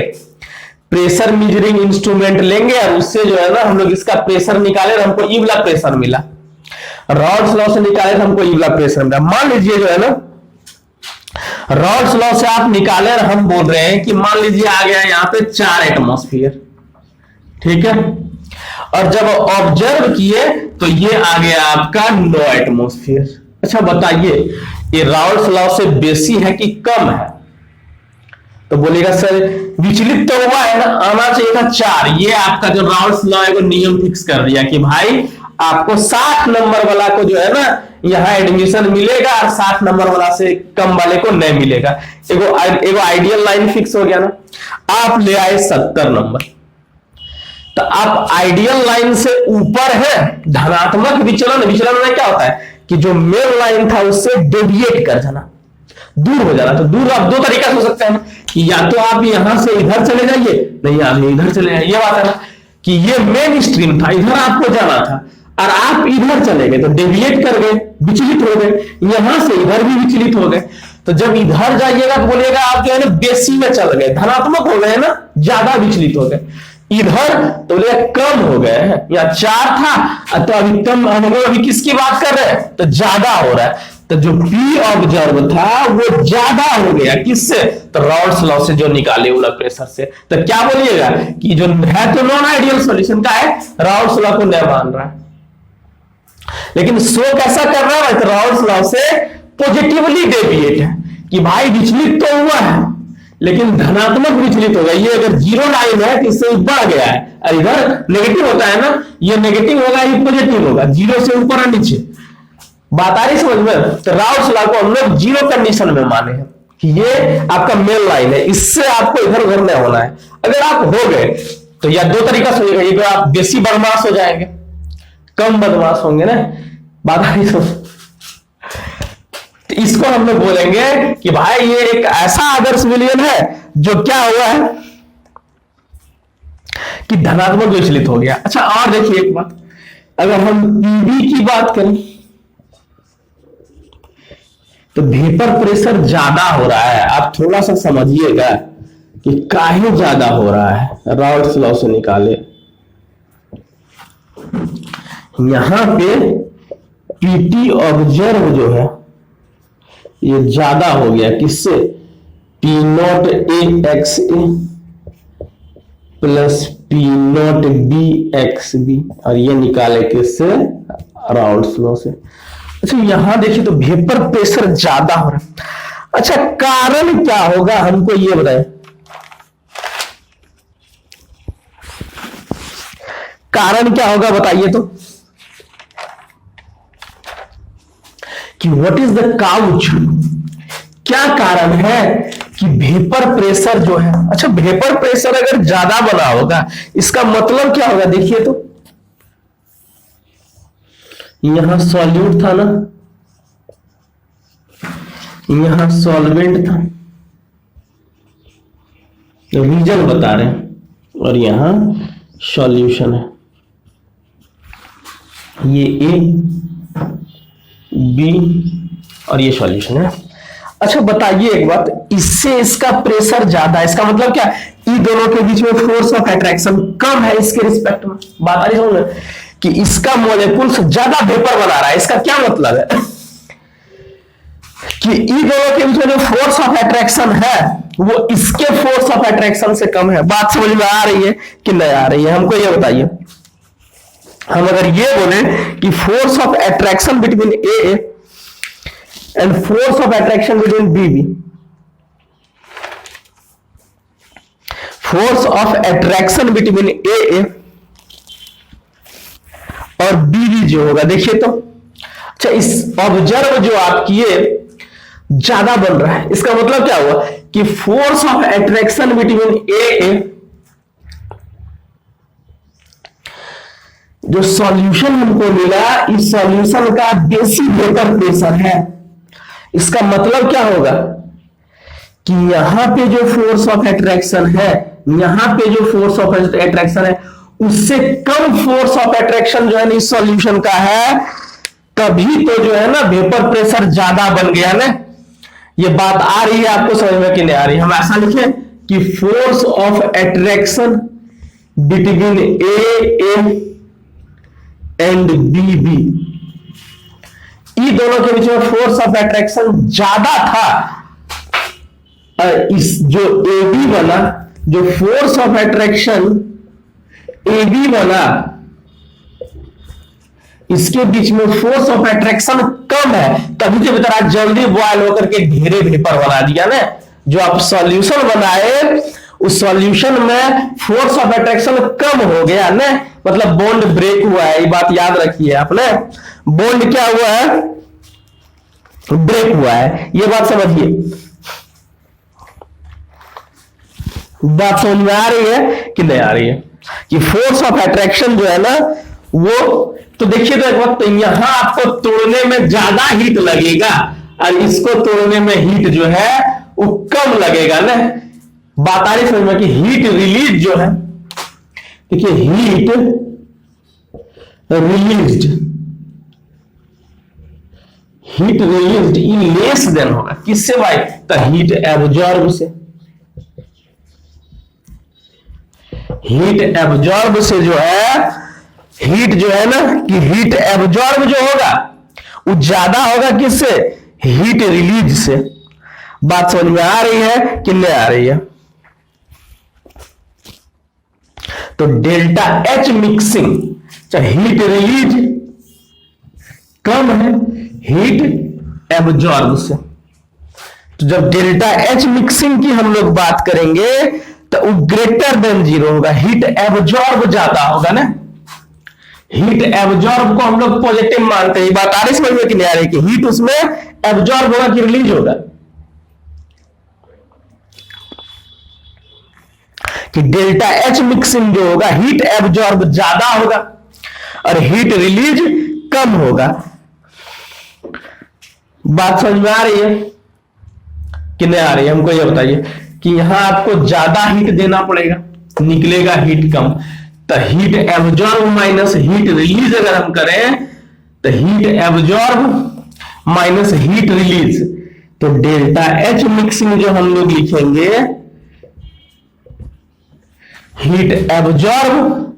प्रेशर मीजरिंग इंस्ट्रूमेंट लेंगे और उससे जो है ना हम लोग इसका प्रेशर निकाले, हमको ई वाला प्रेशर मिला, रॉड्स लॉ से निकाले तो हमको ई वाला प्रेशर मिला। मान लीजिए जो है ना रॉड्स लॉ से आप निकाले और हम बोल रहे हैं कि मान लीजिए आ गया यहाँ पे 4 एटमॉस्फेयर, ठीक है, और जब ऑब्जर्व किए तो ये आ गया आपका 9 एटमॉस्फेयर। अच्छा बताइए ये राउल्ट्स लॉ से बेसी है कि कम है? तो बोलेगा सर विचलित तो हुआ है ना, आना चाहिए था 4। ये आपका जो राउल्ट्स लॉ है वो नियम फिक्स कर दिया कि भाई आपको 60 नंबर वाला को जो है ना यहाँ एडमिशन मिलेगा और 60 नंबर वाला से कम वाले को नहीं मिलेगा। एगो आइडियल लाइन फिक्स हो गया ना। आप ले आए 70 नंबर, तो आप आइडियल लाइन से ऊपर है, धनात्मक विचलन, विचलन में क्या होता है कि जो मेन लाइन था उससे डेविएट कर जाना, दूर हो जाना। तो दूर आप 2 तरीका से हो सकते हैं कि या तो आप यहां से इधर चले जाइए, नहीं आप इधर चले जाइए। ये बात है ना कि ये मेन स्ट्रीम था, इधर आपको जाना था और आप इधर चले गए तो डेविएट कर गए, विचलित हो गए, यहां से इधर भी विचलित हो गए। तो जब इधर जाइएगा तो बोलिएगा आप जो है ना बेसी में चल गए, धनात्मक हो गए ना, ज्यादा विचलित हो गए। इधर तो बोले कम हो गए हैं, या 4 था तो अभी कम, हम लोग अभी किसकी बात कर रहे हैं तो ज्यादा हो रहा है। तो जो पी ऑब्जर्व था वो ज्यादा हो गया, किससे? तो राउल्ट्स लॉ से जो निकाले वाला प्रेशर से। तो क्या बोलिएगा कि जो है तो नॉन आइडियल सॉल्यूशन का है, राउल्ट्स लॉ को नहीं मान रहा है, लेकिन शो कैसा कर रहा है? तो राउल्ट्स लॉ से पॉजिटिवली डेविएट है कि भाई विचलित तो हुआ है लेकिन धनात्मक विचलित होगा। ये अगर 0 लाइन है तो इससे बढ़ गया है, और इधर नेगेटिव होता है ना, ये नेगेटिव होगा, ये पॉजिटिव होगा, 0 से ऊपर और नीचे। बात आ रही समझ में? तो राउल्ट्स लॉ को हम लोग 0 कंडीशन में माने हैं कि ये आपका मेन लाइन है, इससे आपको इधर उधर नहीं होना है। अगर आप हो गए तो या 2 तरीका से हो जाएगा, आप बेसी बदमाश हो जाएंगे, कम बदमाश होंगे ना। बात आ रही समझ? इसको हम लोग बोलेंगे कि भाई ये एक ऐसा आदर्श विलयन है जो क्या हुआ है कि धनात्मक विचलित हो गया। अच्छा और देखिए एक बात, अगर हम पीबी की बात करें, तो वेपर प्रेशर ज्यादा हो रहा है। आप थोड़ा सा समझिएगा कि काहे ज्यादा हो रहा है। राउल्ट्स लॉ से निकाले, यहां पे पीटी ऑब्जर्व जो है ये ज्यादा हो गया किससे, p naught A x A plus p naught B x B, और ये निकाले किससे, राउल्ट्स लॉ से। अच्छा यहां देखिए तो वेपर प्रेशर ज्यादा हो रहा है। अच्छा कारण क्या होगा हमको ये बताएं, कारण क्या होगा बताइए तो, कि व्हाट इज द काउच, क्या कारण है कि वेपर प्रेशर जो है, अच्छा वेपर प्रेशर अगर ज्यादा बना होगा इसका मतलब क्या होगा, देखिए तो यहां सॉल्यूट था ना, यहां सॉल्वेंट था, रीजन बता रहे हैं, और यहां सॉल्यूशन है, ये ए बी और ये सॉल्यूशन है। अच्छा बताइए एक बात, इससे इसका प्रेशर ज्यादा है, इसका मतलब क्या, इन दोनों के बीच में फोर्स ऑफ अट्रैक्शन कम है इसके रिस्पेक्ट में। बात आ रही समझ में, कि इसका मॉलिक्यूल्स ज्यादा वेपर बना रहा है, इसका क्या मतलब है कि इन दोनों के बीच में जो फोर्स ऑफ अट्रैक्शन है वो इसके फोर्स ऑफ अट्रैक्शन से कम है। बात समझ में आ रही है कि नहीं आ रही है, हमको ये बताइए। हम अगर ये बोले कि force of attraction between A and force of attraction between B B, force of attraction between A और बी बी जो होगा, देखिए तो अच्छा इस ऑब्जर्व जो आप किए ज्यादा बन रहा है, इसका मतलब क्या हुआ कि फोर्स ऑफ अट्रैक्शन बिटवीन ए, जो सॉल्यूशन हमको मिला इस सॉल्यूशन का बेसिक वेपर प्रेशर है। इसका मतलब क्या होगा कि यहां पे जो फोर्स ऑफ अट्रैक्शन है, यहां पे जो फोर्स ऑफ अट्रैक्शन है उससे कम फोर्स ऑफ अट्रैक्शन जो है ना इस सॉल्यूशन का है, तभी तो जो है ना वेपर प्रेशर ज्यादा बन गया ना। ये बात आ रही है आपको समझ में कि नहीं आ रही, हम ऐसा लिखें कि force of attraction between A and B B, इन दोनों के बीच में फोर्स ऑफ अट्रैक्शन ज्यादा था, और इस जो ए बी बना, जो force of attraction A B बना, इसके बीच में फोर्स ऑफ अट्रैक्शन कम है, तभी तो बेटा जल्दी बॉयल होकर के ढेरे वेपर बना दिया ना। जो आप सॉल्यूशन बनाए उस सॉल्यूशन में फोर्स ऑफ अट्रैक्शन कम हो गया ना, मतलब बॉन्ड ब्रेक हुआ है, ये बात याद रखिए आपने। बॉन्ड क्या हुआ है, ब्रेक हुआ है, ये बात समझिए। बात समझ में आ रही है कि नहीं आ रही है, कि फोर्स ऑफ अट्रैक्शन जो है ना वो, तो देखिए तो एक वक्त यहां आपको तोड़ने में ज्यादा हीट लगेगा और इसको तोड़ने में हीट जो है वो कम लगेगा ना। बात आ रही समझ में कि हीट रिलीज जो है, देखिए heat released in less than होगा किससे भाई, तो हीट एब्जॉर्ब से। हीट एब्जॉर्ब से जो है, हीट जो है ना कि हीट एब्जॉर्ब जो होगा वो ज्यादा होगा किससे, हीट रिलीज से। बात समझ में आ रही है कि नहीं आ रही है। तो डेल्टा एच मिक्सिंग, चाहे हीट रिलीज कम है हीट एब्जॉर्ब से। तो जब डेल्टा एच मिक्सिंग की हम लोग बात करेंगे तो वो ग्रेटर देन जीरो होगा, हीट एब्जॉर्ब ज्यादा होगा ना। हीट एब्जॉर्ब को हम लोग पॉजिटिव मानते हैं। बात आ रही समझ में कि नहीं आ रही, कि हीट उसमें एब्जॉर्ब होगा कि रिलीज होगा, कि डेल्टा एच मिक्सिंग जो होगा हीट एब्जॉर्ब ज्यादा होगा और हीट रिलीज कम होगा। बात समझ में आ रही है कि नहीं आ रही है, हमको ये बताइए कि यहां आपको ज्यादा हीट देना पड़ेगा, निकलेगा हीट कम। तो heat absorb minus heat release अगर हम करें तो heat absorb minus heat release, तो डेल्टा एच मिक्सिंग जो हम लोग लिखेंगे, heat absorb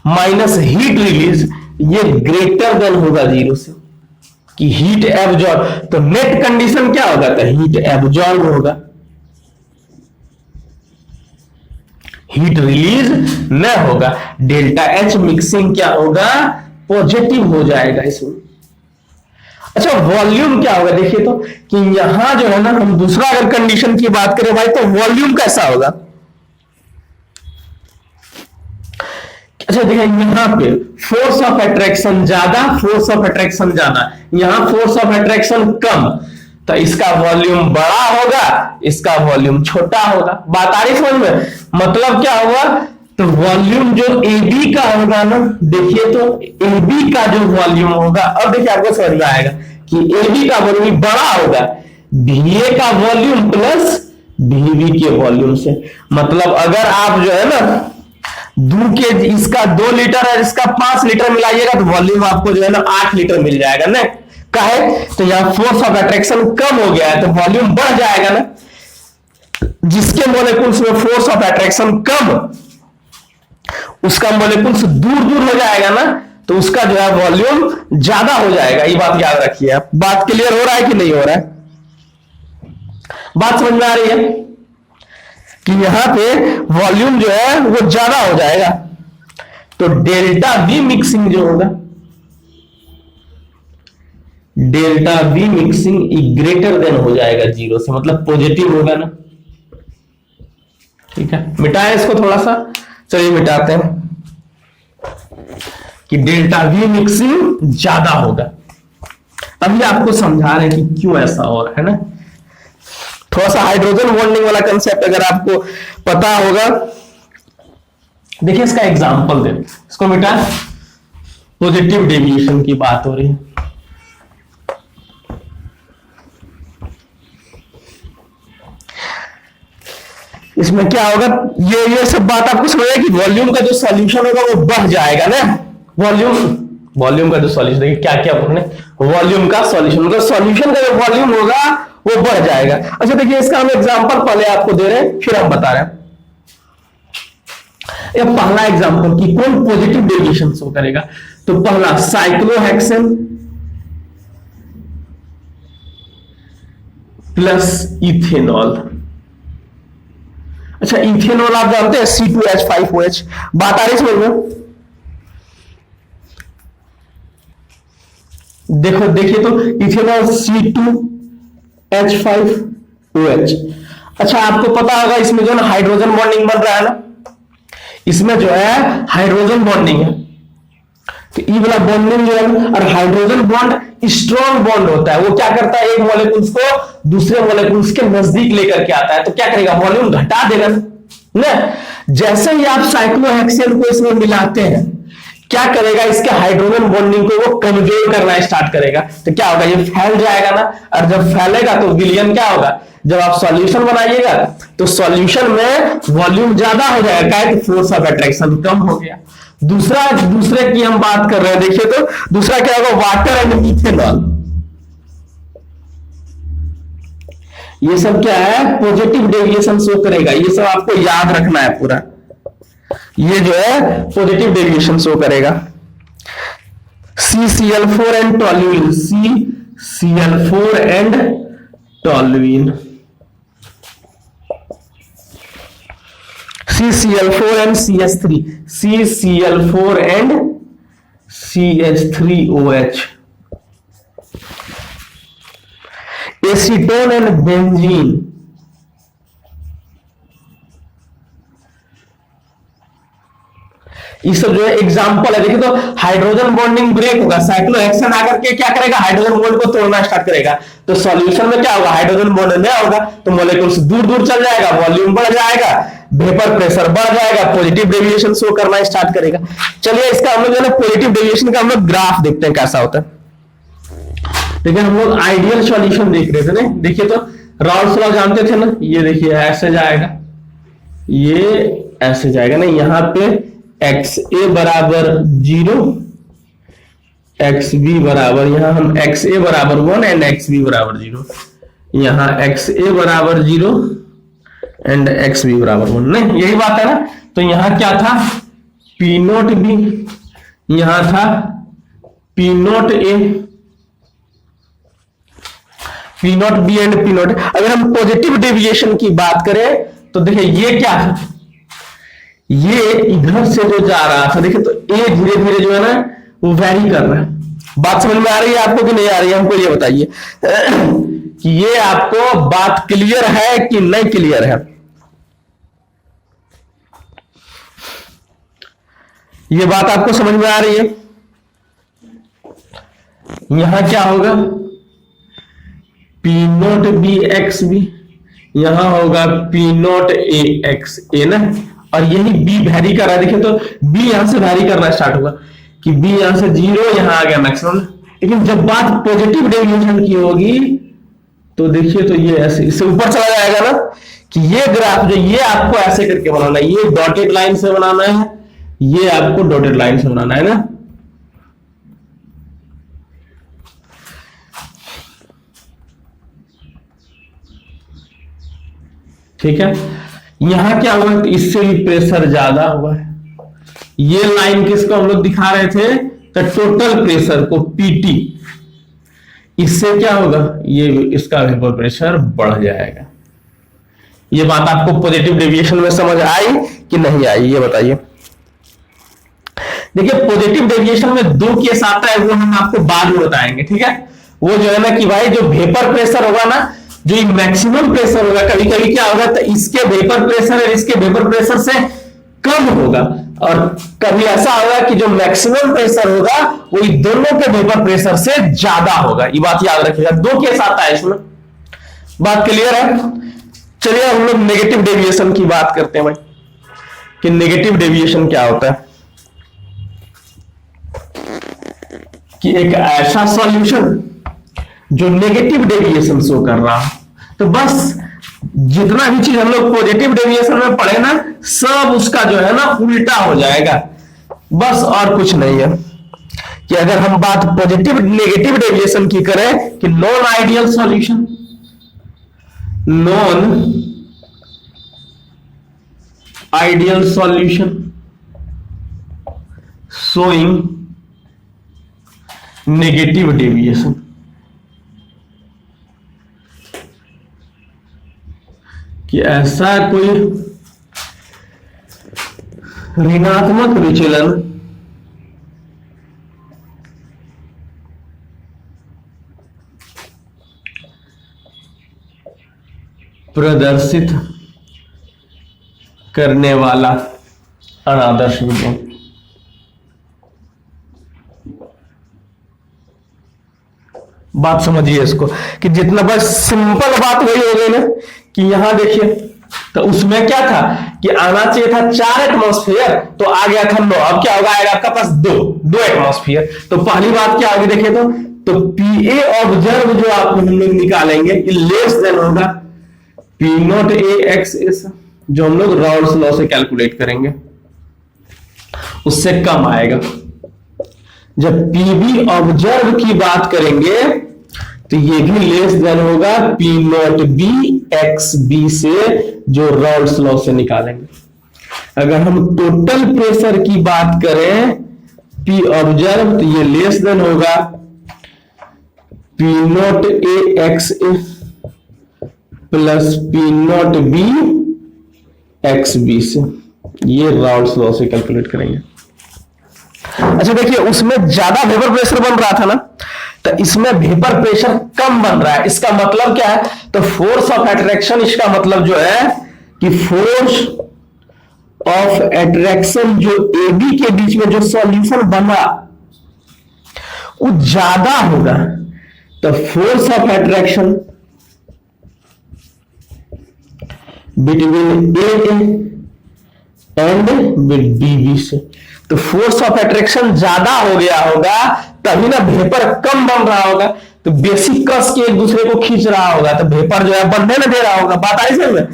minus heat release, ये ग्रेटर देन होगा 0 से, कि हीट एब्जॉर्ब, तो नेट कंडीशन क्या होगा, तो हीट एब्जॉर्ब होगा, हीट रिलीज न होगा। डेल्टा एच मिक्सिंग क्या होगा, पॉजिटिव हो जाएगा इसमें। अच्छा वॉल्यूम क्या होगा, देखिए तो कि यहां जो है ना, हम दूसरा अगर कंडीशन की बात करें भाई, तो वॉल्यूम कैसा होगा। अच्छा देखिए यहां पे फोर्स ऑफ अट्रैक्शन ज्यादा, फोर्स ऑफ अट्रैक्शन ज्यादा, यहां फोर्स ऑफ अट्रैक्शन कम, तो इसका वॉल्यूम बड़ा होगा, इसका वॉल्यूम छोटा होगा। बात आ रही समझ में, मतलब क्या होगा, तो वॉल्यूम जो AB का होगा ना, देखिए तो AB का जो वॉल्यूम होगा, अब देखिए आपको समझ में आएगा कि AB का वॉल्यूम बड़ा होगा VA का वॉल्यूम प्लस VB के वॉल्यूम से। मतलब अगर आप जो है ना दूध के इसका 2 लीटर और इसका 5 लीटर मिलाइएगा, तो वॉल्यूम आपको जो है ना 8 लीटर मिल जाएगा ना। काहे, तो यहां फोर्स ऑफ अट्रैक्शन कम हो गया है, तो वॉल्यूम बढ़ जाएगा ना। जिसके मोलेकुल्स में फोर्स ऑफ अट्रैक्शन कम, उसका मोलेकुल्स दूर दूर हो जाएगा ना, तो उसका जो है वॉल्यूम ज्यादा हो जाएगा। ये बात याद रखिए आप। बात क्लियर हो रहा है कि नहीं हो रहा है, बात समझ में आ रही है कि यहां पे वॉल्यूम जो है वो ज्यादा हो जाएगा, तो डेल्टा V मिक्सिंग जो होगा, delta V mixing greater than हो जाएगा 0 से, मतलब पॉजिटिव होगा ना। ठीक है, मिटाएं इसको थोड़ा सा, चलिए मिटाते हैं कि डेल्टा V मिक्सिंग ज्यादा होगा। अभी आपको समझा रहे हैं कि क्यों ऐसा हो रहा है ना। थोड़ा सा हाइड्रोजन बॉन्डिंग वाला कंसेप्ट अगर आपको पता होगा, देखिए इसका एग्जांपल दे, इसको मिटा, पॉजिटिव डेविएशन की बात हो रही है। इसमें क्या होगा, ये सब बात आपको समझ कि वॉल्यूम का जो सॉल्यूशन होगा वो बढ़ जाएगा ना। वॉल्यूम का जो सॉल्यूशन, देखिए क्या क्या बोलने, वॉल्यूम का सॉल्यूशन, मतलब सॉल्यूशन का जो वॉल्यूम होगा वो बढ़ जाएगा। अच्छा देखिए इसका हम एग्जांपल पहले आपको दे रहे हैं, फिर हम बता रहे हैं। ये पहला एग्जांपल कि कौन पॉजिटिव डेविएशन शो करेगा, तो पहला साइक्लोहेक्सेन प्लस इथेनॉल। अच्छा इथेनॉल आप जानते हैं C2H5OH, बात आ रही समझ में। देखो देखिए तो इथेनॉल C2H5OH। अच्छा आपको पता होगा इसमें जो है ना हाइड्रोजन बॉन्डिंग बन रहा है ना, इसमें जो है हाइड्रोजन बॉन्डिंग है, तो ई वाला बॉन्डिंग जो है, और हाइड्रोजन बॉन्ड स्ट्रॉन्ग बॉन्ड होता है। वो क्या करता है, एक मॉलिक्यूल्स को दूसरे मॉलिक्यूल्स के नजदीक लेकर के आता है, तो क्या करेगा, वॉल्यूम घटा देगा ना। जैसे ही आप साइक्लोहेक्सेन को इसमें मिलाते हैं, क्या करेगा, इसके हाइड्रोजन बॉन्डिंग को वो कमजोर करना स्टार्ट करेगा, तो क्या होगा, ये फैल जाएगा ना। और जब फैलेगा तो विलयन क्या होगा, जब आप सॉल्यूशन बनाइएगा तो सॉल्यूशन में वॉल्यूम ज्यादा हो जाएगा, क्या है, फोर्स ऑफ अट्रैक्शन कम हो गया। दूसरे की हम बात कर रहे हैं, देखिए तो दूसरा क्या होगा, वाटर एंड इथेनॉल। ये सब क्या है, पॉजिटिव डेविएशन शो करेगा। ये सब आपको याद रखना है पूरा, ये जो है पॉजिटिव डेविएशन शो करेगा। CCl4 and toluene, CCl4 and toluene, CCl4 and CH3, CCl4 and CH3OH, acetone and benzene, ये सब जो है एग्जांपल है। देखिए तो हाइड्रोजन बॉन्डिंग ब्रेक होगा, साइक्लोहेक्सेन आकर के क्या करेगा, हाइड्रोजन बॉन्ड को तोड़ना स्टार्ट करेगा, तो सॉल्यूशन में क्या होगा, हाइड्रोजन बॉन्ड नहीं होगा, तो मॉलिक्यूल्स दूर दूर चल जाएगा, वॉल्यूम बढ़ जाएगा, वेपर प्रेशर बढ़ जाएगा, पॉजिटिव डेविएशन शो करना स्टार्ट करेगा। चलिए इसका हम लोग जो है पॉजिटिव डेविएशन का हम लोग ग्राफ देखते हैं कैसा होता है। देखिए हम लोग आइडियल सॉल्यूशन देख रहे थे ना, देखिए तो राउल्स लॉ जानते थे ना, ये देखिए ऐसे जाएगा, ये ऐसे जाएगा ना, यहां पे XA बराबर 0, XB बराबर, यहां हम XA बराबर 1 एंड XB बराबर 0, यहां एक्स ए बराबर 0 एंड एक्स बी बराबर 1, नहीं यही बात है ना। तो यहां क्या था, पी नोट बी, यहां था p naught A, p naught B and p naught. अगर हम पॉजिटिव डेविएशन की बात करें तो देखिए ये क्या है, ये इधर से जो जा रहा था देखिए, तो ए धीरे धीरे जो है ना वो वैरी कर रहा है। बात समझ में आ रही है आपको कि नहीं आ रही है, हमको ये बताइए कि ये आपको बात क्लियर है कि नहीं क्लियर है। ये बात आपको समझ में आ रही है। यहां क्या होगा, p naught B x B, यहां होगा p naught A x A ना, और यही बी वैरी कर रहा है। देखिए तो बी यहां से वैरी करना स्टार्ट होगा कि बी यहां से 0, यहां आ गया मैक्सिमम। लेकिन जब बात पॉजिटिव डेविएशन की होगी तो देखिए तो ये ऐसे इससे ऊपर चला जाएगा ना, कि ये ग्राफ जो ये आपको ऐसे करके बनाना है, ये डॉटेड लाइन से बनाना है, ये आपको डॉटेड लाइन से बनाना है ना। ठीक है, यहां क्या हुआ, तो इससे भी प्रेशर ज्यादा हुआ है। ये लाइन किसको हम लोग दिखा रहे थे, तो टोटल प्रेशर को पीटी, इससे क्या होगा, ये इसका वेपर प्रेशर बढ़ जाएगा। ये बात आपको पॉजिटिव डेविएशन में समझ आई कि नहीं आई, ये बताइए। देखिए पॉजिटिव डेविएशन में 2 केस आता है, वो हम आपको बाद में बताएंगे। ठीक है, वो जो है ना कि भाई जो वेपर प्रेशर होगा ना, जो मैक्सिमम प्रेशर होगा, कभी कभी क्या होगा, तो इसके वेपर प्रेशर और इसके वेपर प्रेशर से कम होगा, और कभी ऐसा होगा कि जो मैक्सिमम प्रेशर होगा वो दोनों के वेपर प्रेशर से ज्यादा होगा। ये बात याद रखिएगा, 2 केस आता है इसमें। बात क्लियर है। चलिए हम लोग नेगेटिव डेविएशन की बात करते हैं भाई, कि नेगेटिव डेविएशन क्या होता है। कि एक ऐसा सॉल्यूशन जो नेगेटिव डेविएशन शो कर रहा है, तो बस जितना भी चीज हम लोग पॉजिटिव डेविएशन में पढ़े ना, सब उसका जो है ना उल्टा हो जाएगा, बस और कुछ नहीं है। कि अगर हम बात पॉजिटिव नेगेटिव डेविएशन की करें कि non ideal solution, non ideal solution showing negative deviation, कि ऐसा कोई ऋणात्मक विचलन प्रदर्शित करने वाला अनादर्श विलयन। बात समझिए इसको, कि जितना बस सिंपल बात वही हो गई ना, कि यहां देखिए तो उसमें क्या था कि आना चाहिए था 4 एटमॉस्फेयर, तो आ गया था 9। अब क्या होगा, आएगा आपका पास 2 एटमॉस्फेयर। तो पहली बात क्या आगे देखे तो पी ए ऑब्जर्व जो आप हम लोग निकालेंगे लेस देन होगा p naught A x S, जो हम लोग राउल्स लॉ से कैलकुलेट करेंगे, उससे कम आएगा। जब पीबी ऑब्जर्व की बात करेंगे तो ये भी लेस देन होगा p naught B x B से, जो राउल्स लॉ से निकालेंगे। अगर हम टोटल प्रेशर की बात करें पी ऑब्जर्व, तो ये लेस देन होगा p naught A x A plus p naught B x B से, ये राउल्स लॉ से कैलकुलेट करेंगे। अच्छा देखिए, उसमें ज्यादा वेपर प्रेशर बन रहा था ना, तो इसमें वेपर प्रेशर कम बन रहा है। इसका मतलब क्या है, तो फोर्स ऑफ अट्रैक्शन, इसका मतलब जो है कि फोर्स ऑफ अट्रैक्शन जो ए बी के बीच में जो सॉल्यूशन बना वो ज्यादा होगा। तो force of attraction between A and B B से, तो फोर्स ऑफ अट्रैक्शन ज्यादा हो गया होगा, तभी ना वेपर कम बन रहा होगा। तो बेसिक कस के एक दूसरे को खींच रहा होगा, तो वेपर जो है बनने न दे रहा होगा। बात आई समझ में।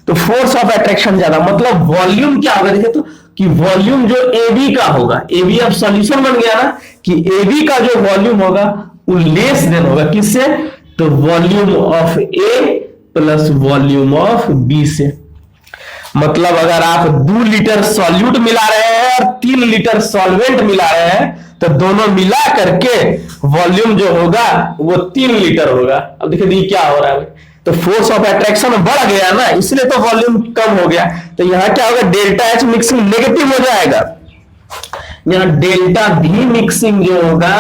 तो फोर्स ऑफ अट्रैक्शन ज्यादा, मतलब वॉल्यूम क्या होगा, देखिए तो कि वॉल्यूम जो ए बी का होगा, ए बी अब सॉल्यूशन बन गया ना, कि ए बी का जो वॉल्यूम होगा वो लेस देन होगा किससे, तो volume of A plus volume of B से। मतलब अगर आप 2 लीटर सॉल्यूट मिला रहे हैं और 3 लीटर सॉल्वेंट मिला रहे हैं तो दोनों मिला करके वॉल्यूम जो होगा वो 3 लीटर होगा। अब देखिए क्या हो रहा है, तो फोर्स ऑफ अट्रैक्शन बढ़ गया ना, इसलिए तो वॉल्यूम कम हो गया। तो यहां क्या होगा, डेल्टा एच मिक्सिंग नेगेटिव हो जाएगा। यहां डेल्टा भी मिक्सिंग जो होगा,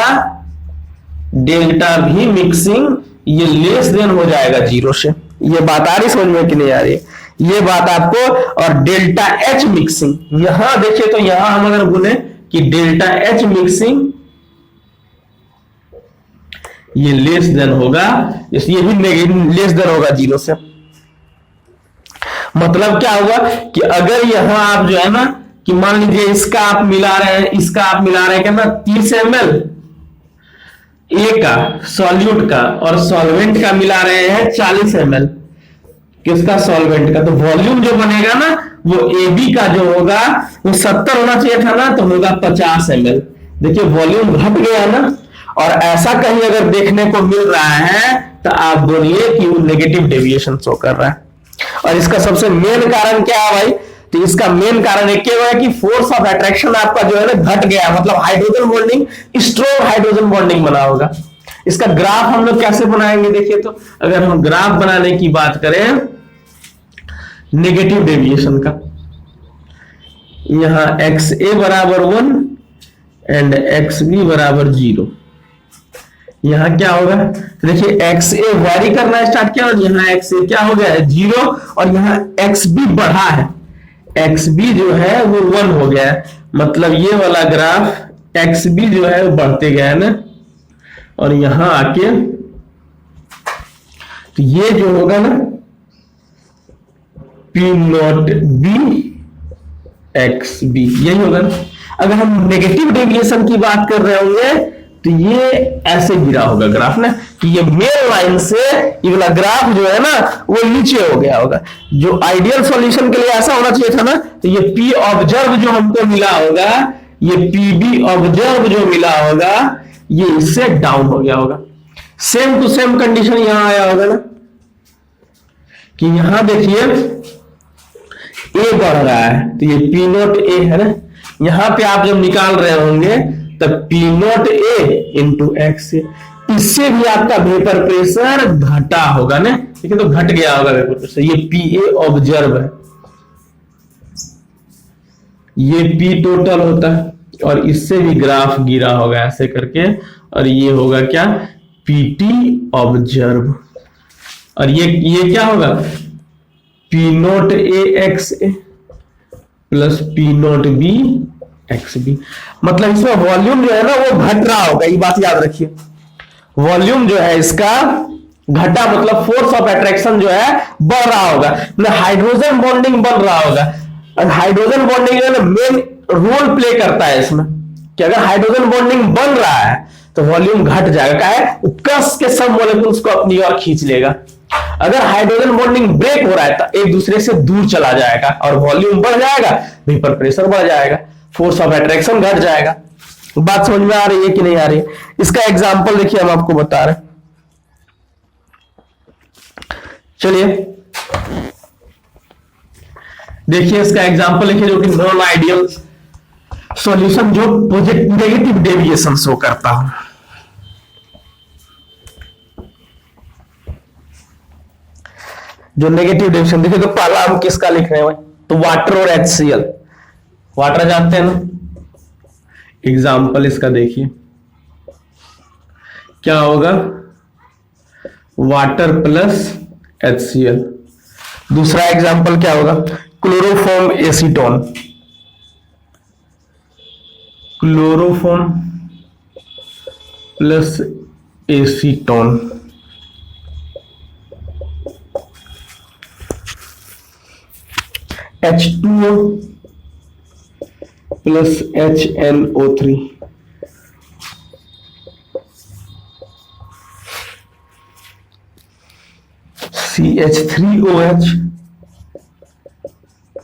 डेल्टा भी मिक्सिंग ये लेस देन हो जाएगा 0 से। ये बात आ रही समझ में कि नहीं आ रही, ये बात आपको। और डेल्टा एच मिक्सिंग यहां देखिए, तो यहां हम अगर बोले कि डेल्टा एच मिक्सिंग ये लेस देन होगा, ये भी लेस देन होगा 0 से। मतलब क्या होगा कि अगर यहां आप जो है ना कि मान लीजिए इसका आप मिला रहे हैं, इसका आप मिला रहे हैं कितना 30 ml ए का सॉल्यूट का, और सॉल्वेंट का मिला रहे हैं 40 ml किसका, सॉल्वेंट का। तो वॉल्यूम जो बनेगा ना वो ए बी का जो होगा वो 70 होना चाहिए था ना, तो होगा 50 ml। देखिए वॉल्यूम घट गया ना। और ऐसा कहीं अगर देखने को मिल रहा है तो आप बोलिए कि वो नेगेटिव डेविएशन शो कर रहा है। और इसका सबसे मेन कारण क्या है भाई, तो इसका मेन कारण एक है कि फोर्स ऑफ अट्रैक्शन आपका जो है ना घट गया। मतलब hydrogen bonding, strong hydrogen bonding बना होगा। इसका ग्राफ हम लोग कैसे बनाएंगे, देखिए तो अगर हम ग्राफ बनाने की बात करें नेगेटिव डेविएशन का, यहां एक्स ए बराबर 1 एंड एक्स बी बराबर 0। यहां क्या होगा, तो देखिए एक्स ए वेरी करना स्टार्ट किया और यहां एक्स ए क्या हो गया है 0, और यहां एक्स बी बढ़ा है, एक्स बी जो है वो 1 हो गया है। मतलब ये वाला ग्राफ एक्स बी जो है वो बढ़ते गया है ना, और यहां आके तो ये जो होगा ना p naught B x B यही होगा ना। अगर हम नेगेटिव डेविएशन की बात कर रहे होंगे तो ये ऐसे गिरा होगा ग्राफ ना, कि ये मेन लाइन से ये वाला ग्राफ जो है ना वो नीचे हो गया होगा। जो आइडियल सॉल्यूशन के लिए ऐसा होना चाहिए था ना, तो ये पी ऑब्जर्व जो हमको मिला होगा, ये पी बी ऑब्जर्व जो मिला होगा ये इससे डाउन हो गया होगा। सेम टू सेम कंडीशन यहां आया होगा ना, कि यहां देखिए ए बढ़ रहा है तो ये पी नॉट ए है ना, यहां पे आप जब निकाल रहे होंगे तब पी नॉट ए इंटू एक्स, इससे भी आपका वेपर प्रेशर घटा होगा ना, ठीक है, तो घट गया होगा वेपर प्रेशर। ये पी ए ऑब्जर्व है, ये पी टोटल होता है, और इससे भी ग्राफ गिरा होगा ऐसे करके, और ये होगा क्या पीटी ऑब्जर्व, और ये क्या होगा p naught A x A plus p naught B x B. मतलब इसमें वॉल्यूम जो है ना वो घट रहा होगा, ये बात याद रखिए। वॉल्यूम जो है इसका घटा, मतलब फोर्स ऑफ अट्रैक्शन जो है बढ़ रहा होगा, मतलब हाइड्रोजन बॉन्डिंग बन रहा होगा। और हाइड्रोजन बॉन्डिंग जो है ना मेन रोल प्ले करता है इसमें, कि अगर हाइड्रोजन बॉन्डिंग बन रहा है तो वॉल्यूम घट जाएगा, क्या है कस के सब मॉलिक्यूल्स को अपनी ओर खींच लेगा। अगर हाइड्रोजन बॉन्डिंग ब्रेक हो रहा है तो एक दूसरे से दूर चला जाएगा और वॉल्यूम बढ़ जाएगा, वेपर प्रेशर बढ़ जाएगा, फोर्स ऑफ अट्रैक्शन घट जाएगा। बात समझ में आ रही है कि नहीं आ रही है? इसका एग्जांपल देखिए हम आपको बता रहे हैं। चलिए देखिए इसका एग्जांपल लिखिए, जो कि नॉन आइडियल सॉल्यूशन जो नेगेटिव डेविएशन शो करता हो। जो नेगेटिव डेविएशन देखिए, तो पहला हम किसका लिख रहे हैं भाई, तो वाटर और HCl। वाटर जानते हैं ना, एग्जाम्पल इसका देखिए क्या होगा, वाटर प्लस HCl। दूसरा एग्जाम्पल क्या होगा, chloroform acetone, chloroform plus acetone. H2O plus HNO3, CH3OH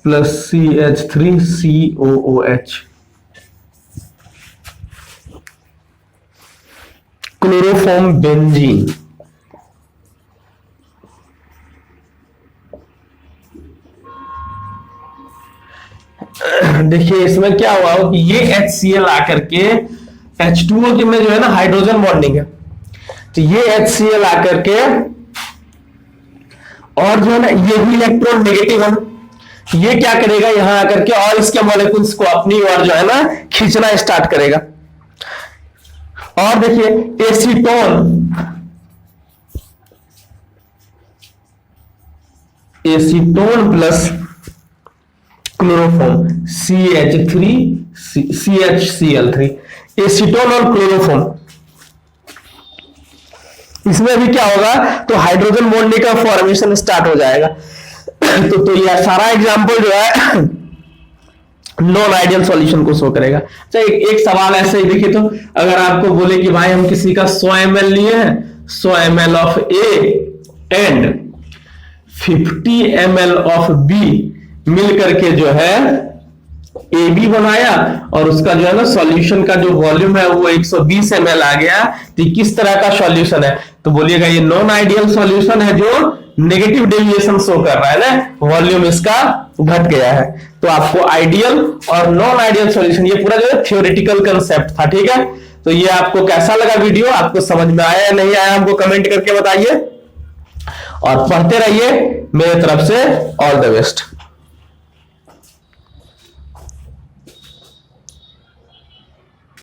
plus CH3COOH, chloroform benzene, देखिए इसमें क्या हुआ हो कि ये HCl आकर के H2O के में जो है ना हाइड्रोजन बॉन्डिंग है, तो ये HCl आकर के और जो है ना ये भी इलेक्ट्रॉन नेगेटिव है, ये क्या करेगा यहां आकर के और इसके मॉलिक्यूल्स को अपनी ओर जो है ना खींचना स्टार्ट करेगा। और देखिए acetone plus chloroform CH3CHCl3, acetone और क्लोरोफॉर्म, इसमें भी क्या होगा तो हाइड्रोजन बॉन्डिंग का फॉर्मेशन स्टार्ट हो जाएगा। तो ये सारा एग्जांपल जो है नॉन आइडियल सॉल्यूशन को शो करेगा। अच्छा एक सवाल ऐसे ही देखिए, तो अगर आपको बोले कि भाई हम किसी का 100 ml लिए हैं, 100 ml of A and 50 ml of B मिल करके जो है ए बी बनाया और उसका जो है ना सॉल्यूशन का जो वॉल्यूम है वो 120 ml आ गया, तो किस तरह का सॉल्यूशन है? तो बोलिएगा ये नॉन आइडियल सॉल्यूशन है जो नेगेटिव डेविएशन शो कर रहा है ना, वॉल्यूम इसका घट गया है। तो आपको आइडियल और नॉन आइडियल सॉल्यूशन, ये पूरा जो है थ्योरेटिकल कंसेप्ट था, ठीक है। तो ये आपको कैसा लगा वीडियो, आपको समझ में आया या नहीं आया हमको कमेंट करके बताइए और पढ़ते रहिए। मेरे तरफ से ऑल द बेस्ट।